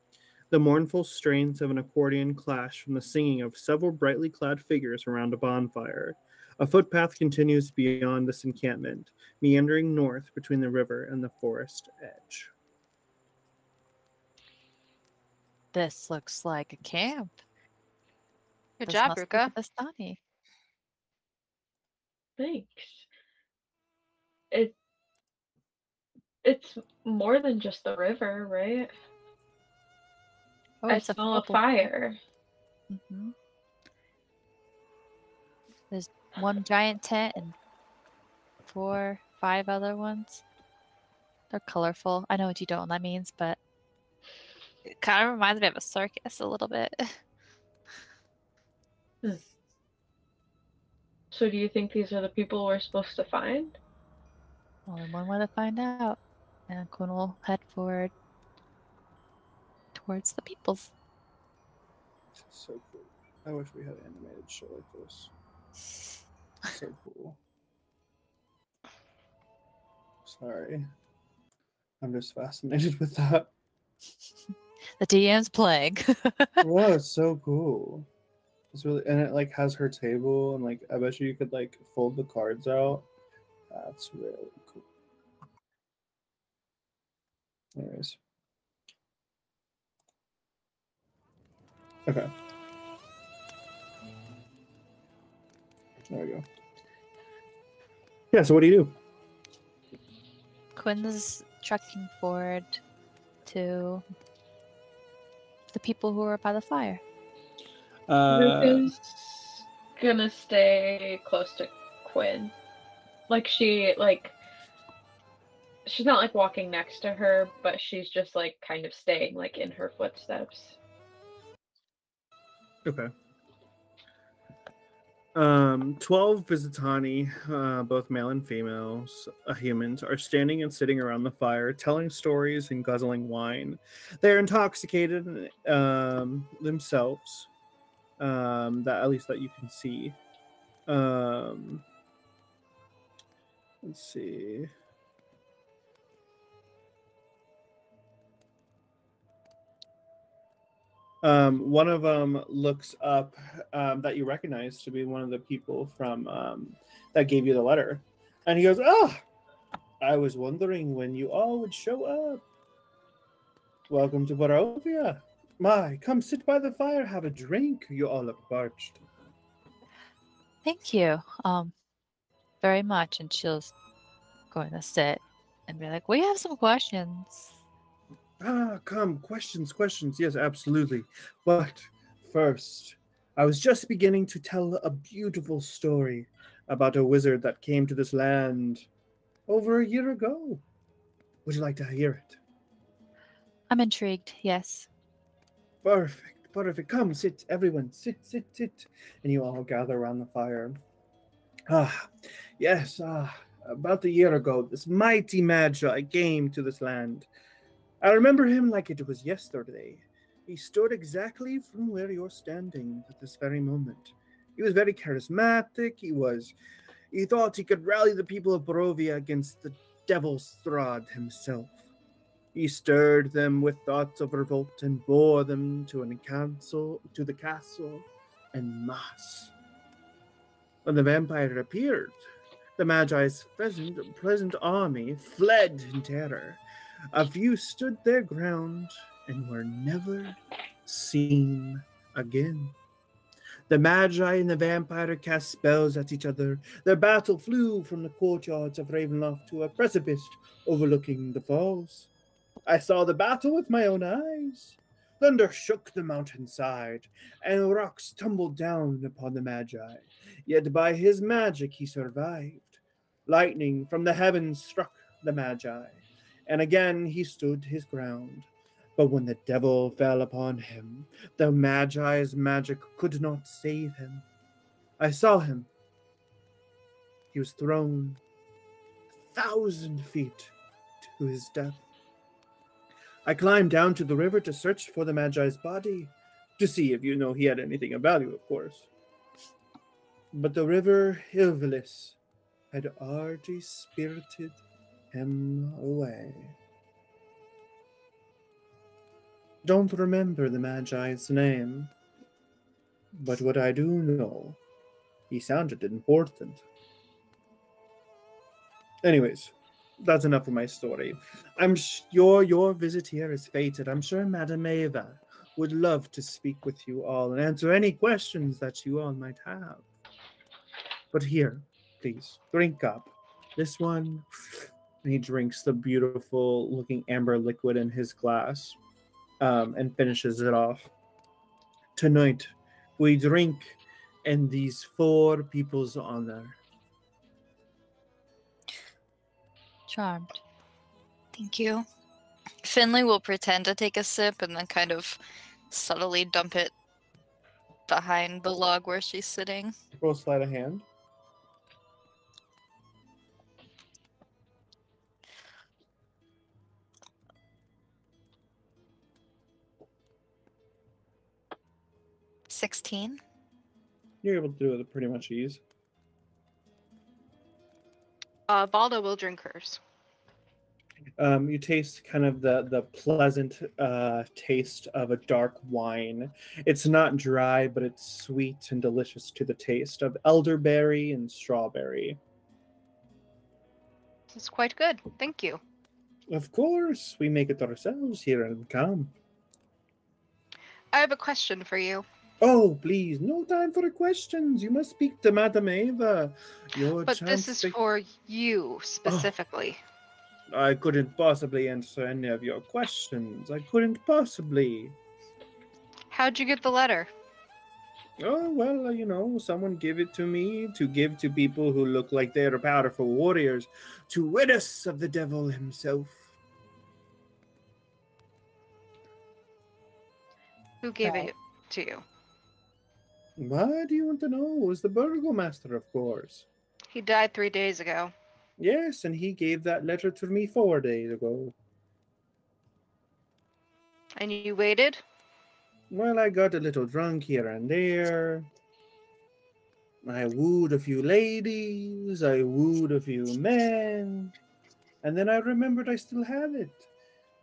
The mournful strains of an accordion clash from the singing of several brightly clad figures around a bonfire. A footpath continues beyond this encampment, meandering north between the river and the forest edge. This looks like a camp. Good This job, must be Ruka. the Vistani. Thanks. It's more than just the river, right? Oh, I it's smell a purple- fire. Mhm. There's one giant tent and 4, 5 other ones. They're colorful. I know what you don't that means, but it kind of reminds me of a circus a little bit. So do you think these are the people we're supposed to find? Only one way to find out. And Quinn will head forward towards the peoples. So cool. I wish we had animated shit like this. So cool. Sorry. I'm just fascinated with that. The DM's playing. Wow, it's so cool. It's really, and it like has her table, and like I bet you could like fold the cards out. That's really cool. Anyways. Okay. There we go. Yeah, so what do you do? Quinn's trucking forward to the people who are by the fire. Ruka's gonna stay close to Quinn. Like she's not like walking next to her, but she's just like kind of staying like in her footsteps. Okay. 12 Visitani, both male and females, humans, are standing and sitting around the fire, telling stories and guzzling wine. They're intoxicated themselves, that at least that you can see. Let's see. One of them looks up that you recognize to be one of the people from that gave you the letter, and he goes, "Oh, I was wondering when you all would show up. Welcome to Barovia. My, come sit by the fire, have a drink. You all look parched. Thank you, very much. And she'll going to sit and be like, "We have some questions." Ah, come, questions. Yes, absolutely. But first, I was just beginning to tell a beautiful story about a wizard that came to this land over a year ago. Would you like to hear it? I'm intrigued. Yes. Perfect. Come, sit, everyone. Sit. And you all gather around the fire. Yes, about a year ago, this mighty magi came to this land. I remember him like it was yesterday. He stood exactly from where you're standing at this very moment. He was very charismatic. He thought he could rally the people of Barovia against the Devil Strahd himself. He stirred them with thoughts of revolt and bore them to the castle en masse. When the vampire appeared, the Magi's pleasant army fled in terror. A few stood their ground and were never seen again. The Magi and the vampire cast spells at each other. Their battle flew from the courtyards of Ravenloft to a precipice overlooking the falls. I saw the battle with my own eyes. Thunder shook the mountainside, and rocks tumbled down upon the Magi. Yet by his magic he survived. Lightning from the heavens struck the Magi, and again he stood his ground. But when the devil fell upon him, the Magi's magic could not save him. I saw him. He was thrown 1,000 feet to his death. I climbed down to the river to search for the Magi's body, to see if he had anything of value, of course. But the river Hilvelis had already spirited him away. Don't remember the Magi's name, but what I do know, he sounded important. Anyways, that's enough of my story. I'm sure your visit here is fated. I'm sure Madame Eva would love to speak with you all and answer any questions that you all might have. But here, please, drink up. This one, and he drinks the beautiful looking amber liquid in his glass, and finishes it off. Tonight, we drink in these 4 people's honor. Charmed. Thank you. Finley will pretend to take a sip and then kind of subtly dump it behind the log where she's sitting. Roll sleight of hand. $16. You're able to do it with pretty much ease. Baldo will drink hers. You taste kind of the pleasant taste of a dark wine. It's not dry, but it's sweet and delicious to the taste of elderberry and strawberry. It's quite good. Thank you. Of course, we make it ourselves here in Camp. I have a question for you. Oh, please, no time for questions. You must speak to Madame Eva. But this is for you specifically. I couldn't possibly answer any of your questions. I couldn't possibly. How'd you get the letter? Oh, well, someone give it to me to give to people who look like they're powerful warriors to rid us of the devil himself. Who gave it to you? Why do you want to know? It was the burgomaster, of course. He died 3 days ago. Yes, and he gave that letter to me 4 days ago. And you waited? Well, I got a little drunk here and there. I wooed a few ladies. I wooed a few men. And then I remembered I still had it.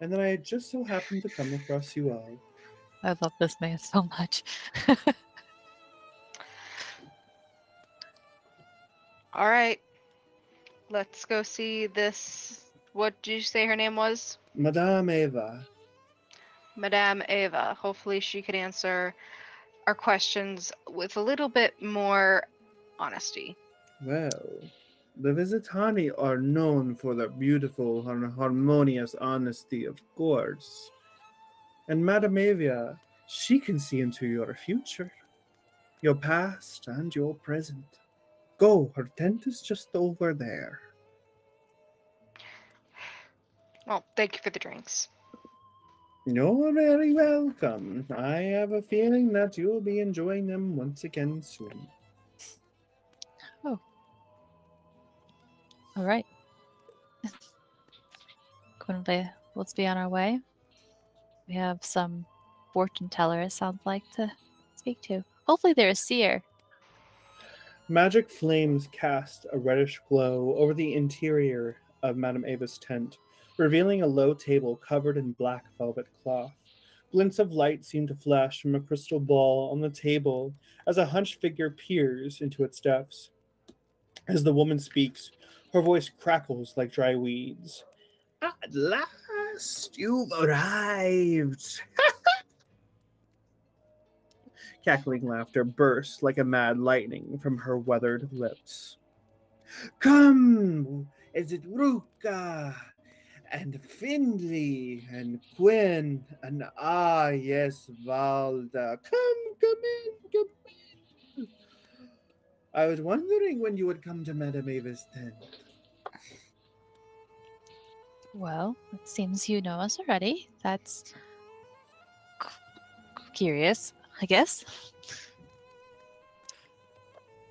And then I just so happened to come across you all. I love this man so much. All right. let's go see this. What did you say her name was? Madame Eva. Madame Eva. Hopefully she could answer our questions with a little bit more honesty. Well, the Visitani are known for their beautiful and harmonious honesty, of course. And Madame Eva, she can see into your future, your past and your present. Go, her tent is just over there. Well, thank you for the drinks. You're very welcome. I have a feeling that you'll be enjoying them once again soon. All right. Let's be on our way. We have some fortune teller, it sounds like, to speak to. Hopefully they're a seer. Magic flames cast a reddish glow over the interior of Madame Eva's tent, revealing a low table covered in black velvet cloth. Glints of light seem to flash from a crystal ball on the table as a hunched figure peers into its depths. As the woman speaks, her voice crackles like dry weeds. At last, you've arrived. Cackling laughter bursts like a mad lightning from her weathered lips. Come, is it Ruka and Findley and Quinn and yes, Valda. Come in. I was wondering when you would come to Madame Eva's tent. Well, it seems you know us already. That's curious, I guess.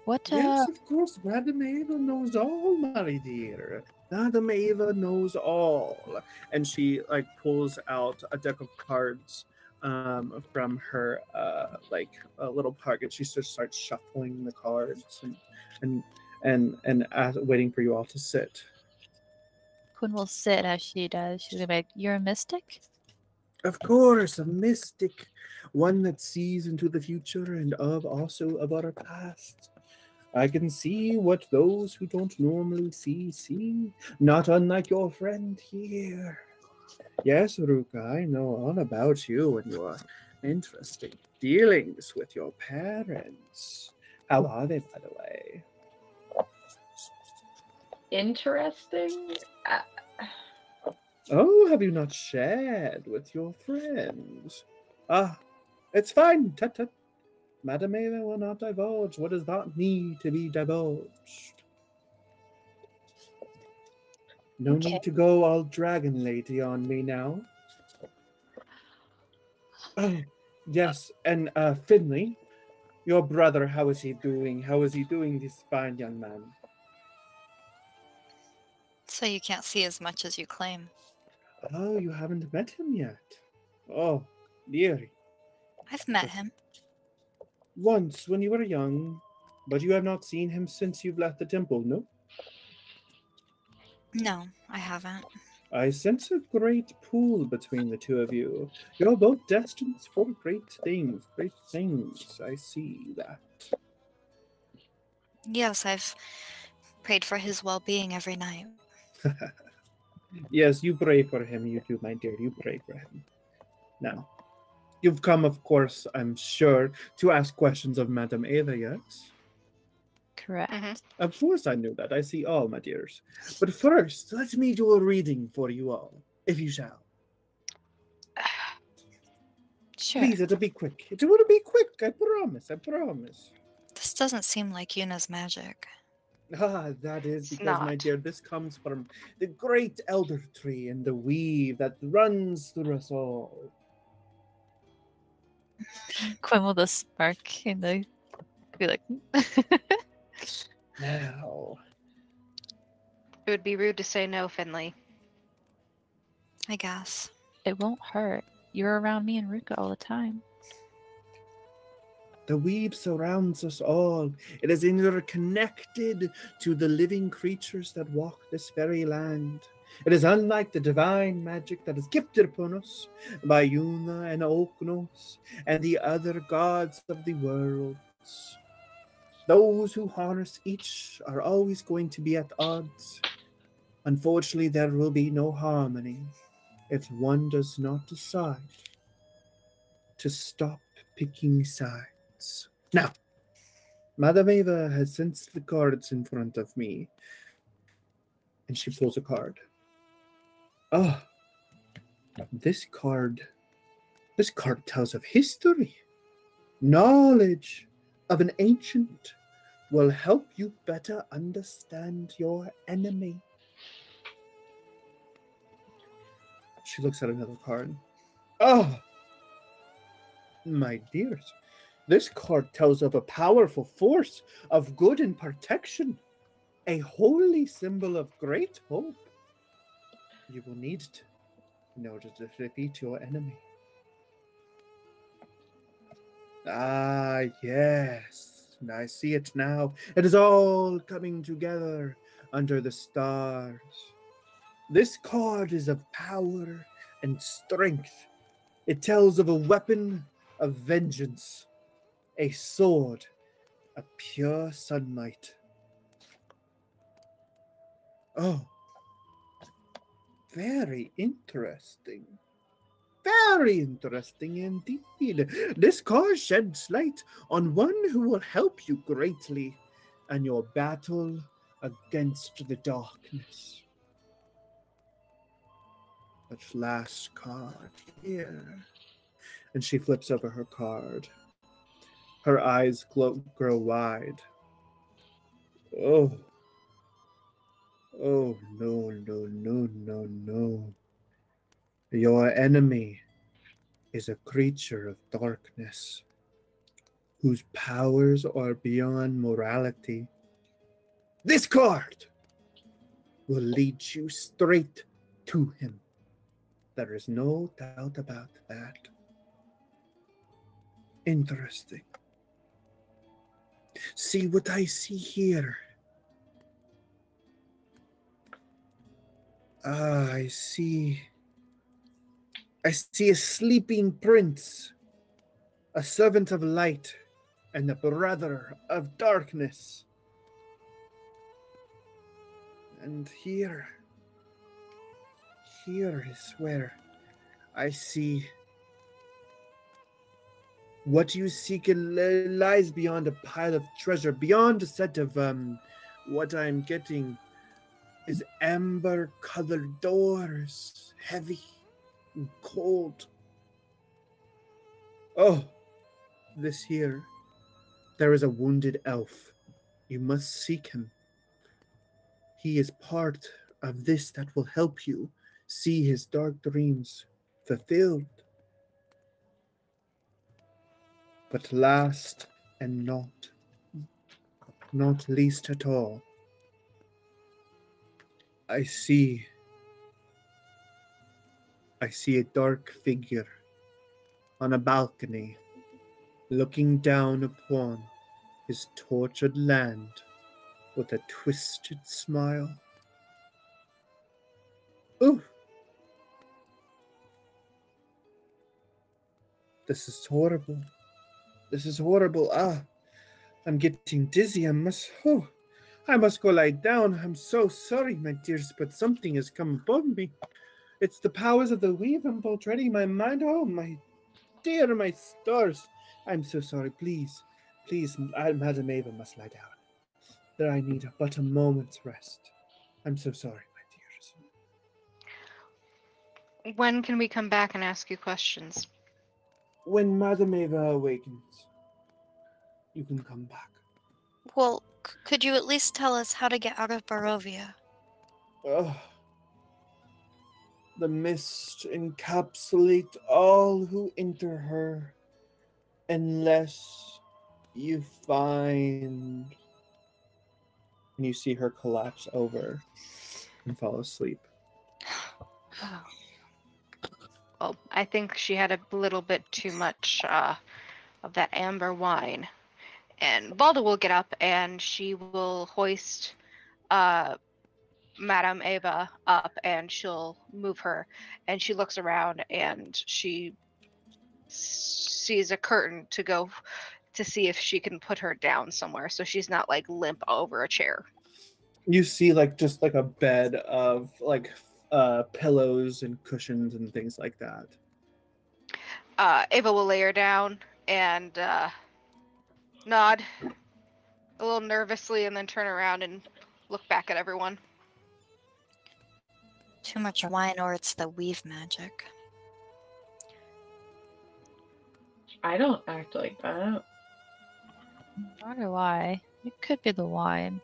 What, Yes, of course, Madame Eva knows all, my dear. Madame Eva knows all. And she, pulls out a deck of cards from her, a little pocket. She just starts shuffling the cards and waiting for you all to sit. Quinn will sit as she does. She's gonna be like, "You're a mystic?" Of course, a mystic. One that sees into the future and also of our past. I can see what those who don't normally see, not unlike your friend here. Yes, Ruka, I know all about you and your interesting dealings with your parents. How are they, by the way? Interesting? Oh, have you not shared with your friends? Ah, it's fine. Tut tut. Madame Eva will not divulge what does not need to be divulged. No Okay. need to go all dragon lady on me now. Oh, yes, and Finley, your brother, how is he doing? How is he doing, this fine young man? So you can't see as much as you claim. Oh, you haven't met him yet. Oh, dearie. I've met him. Once, when you were young, but you have not seen him since you've left the temple, no? No, I haven't. I sense a great pull between the two of you. You're both destined for great things. Great things. I see that. Yes, I've prayed for his well-being every night. Yes, you pray for him, you do, my dear. You pray for him. Now, you've come, of course, I'm sure, to ask questions of Madame Eva, yes? Correct. Mhm. Of course I knew that. I see all, my dears. But first, let me do a reading for you all, if you shall. Sure. Please, it'll be quick. It will be quick, I promise, I promise. This doesn't seem like Yuna's magic. Ah, that is It's because, my not. dear, this comes from the great elder tree and the weave that runs through us all. Quinn will just smirk and be like, Now, It would be rude to say no, Finley. I guess. "It won't hurt. You're around me and Ruka all the time." the weave surrounds us all. It is interconnected to the living creatures that walk this very land. It is unlike the divine magic that is gifted upon us by Yuna and Oknos and the other gods of the worlds. Those who harness each are always going to be at odds. Unfortunately, there will be no harmony if one does not decide to stop picking sides. Now, Madame Eva has sensed the cards in front of me, and she pulls a card. Oh, this card tells of history. Knowledge of an ancient will help you better understand your enemy. She looks at another card. Oh, my dears, this card tells of a powerful force of good and protection, a holy symbol of great hope. You will need it in order to defeat your enemy. Ah, yes, I see it now. It is all coming together under the stars. This card is of power and strength. It tells of a weapon of vengeance, a sword of pure sunlight. Oh, very interesting. Very interesting indeed. This card sheds light on one who will help you greatly in your battle against the darkness. That last card here. And she flips over her card. Her eyes grow wide. Oh. Oh, no, no, no, no, no. Your enemy is a creature of darkness whose powers are beyond morality. This card will lead you straight to him. There is no doubt about that. Interesting. See what I see here. I see a sleeping prince, a servant of light, and a brother of darkness. And here is where I see what you seek lies beyond a pile of treasure, beyond a set of, what I'm getting is amber-colored doors, heavy and cold. Oh, this here. There is a wounded elf. You must seek him. He is part of this that will help you see his dark dreams fulfilled. But last and not least at all, I see a dark figure on a balcony looking down upon his tortured land with a twisted smile. Ooh! This is horrible. This is horrible. Ah, I'm getting dizzy. I must go lie down. I'm so sorry, my dears, but something has come upon me. It's the powers of the weave infiltrating my mind. Oh, my dear, my stars. I'm so sorry. Please, Madame Eva must lie down. There I need but a moment's rest. I'm so sorry, my dears. When can we come back and ask you questions? When Madame Eva awakens, you can come back. Well, could you at least tell us how to get out of Barovia? The mist encapsulates all who enter her, unless you find... And you see her collapse over and fall asleep. Well, I think she had a little bit too much of that amber wine. And Balda will get up and she will hoist Madame Eva up and she'll move her. And she looks around and she sees a curtain to go to see if she can put her down somewhere so she's not like limp over a chair. You see like just like a bed of like pillows and cushions and things like that. Ava will lay her down and nod a little nervously and then turn around and look back at everyone. Too much wine or it's the weave magic. I don't act like that. Nor do I. It could be the wine.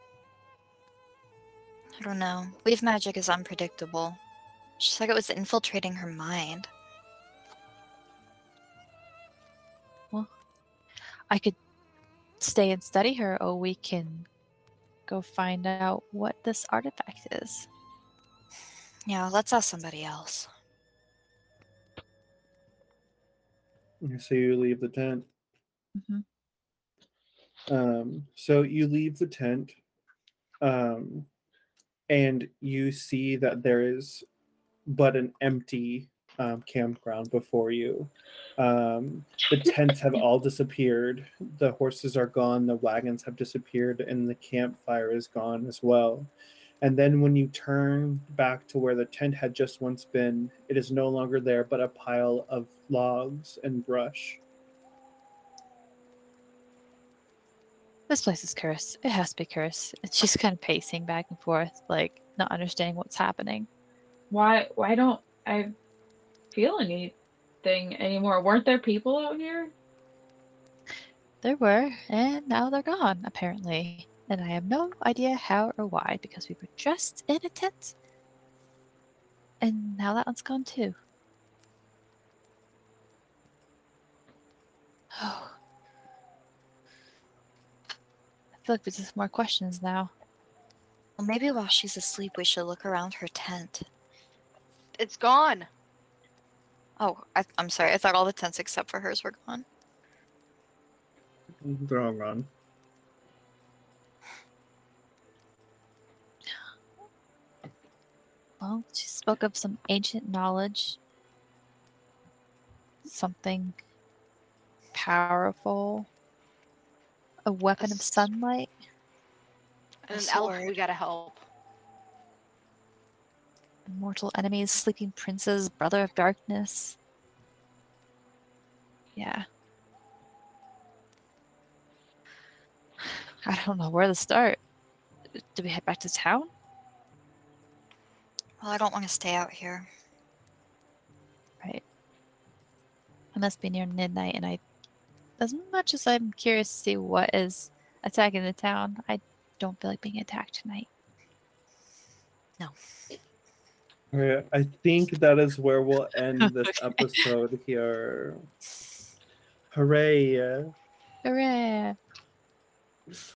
I don't know. Weave magic is unpredictable. She's like it was infiltrating her mind. I could stay and study her, or we can go find out what this artifact is. Yeah, let's ask somebody else. So you leave the tent. Mm-hmm. So you leave the tent, and you see that there is but an empty campground before you. The tents have all disappeared. The horses are gone. The wagons have disappeared, and the campfire is gone as well. And then when you turn back to where the tent had just once been, it is no longer there, but a pile of logs and brush. This place is cursed. It has to be cursed. And she's kind of pacing back and forth, like not understanding what's happening. Why don't I feel anything anymore? Weren't there people out here? There were, and now they're gone, apparently. And I have no idea how or why, because we were just in a tent. And now that one's gone too. Oh. I feel like there's just more questions now. Well, maybe while she's asleep, we should look around her tent. It's gone. Oh, I'm sorry. I thought all the tents except for hers were gone. They're all gone. Well, she spoke of some ancient knowledge. Something powerful. A weapon of sunlight. And A an elf, sword. we gotta help. Immortal enemies, sleeping princes, brother of darkness. Yeah. I don't know where to start. Do we head back to town? Well, I don't want to stay out here. Right. It must be near midnight, and as much as I'm curious to see what is attacking the town, I don't feel like being attacked tonight. No. Okay, I think that is where we'll end this episode here. Hooray! Hooray!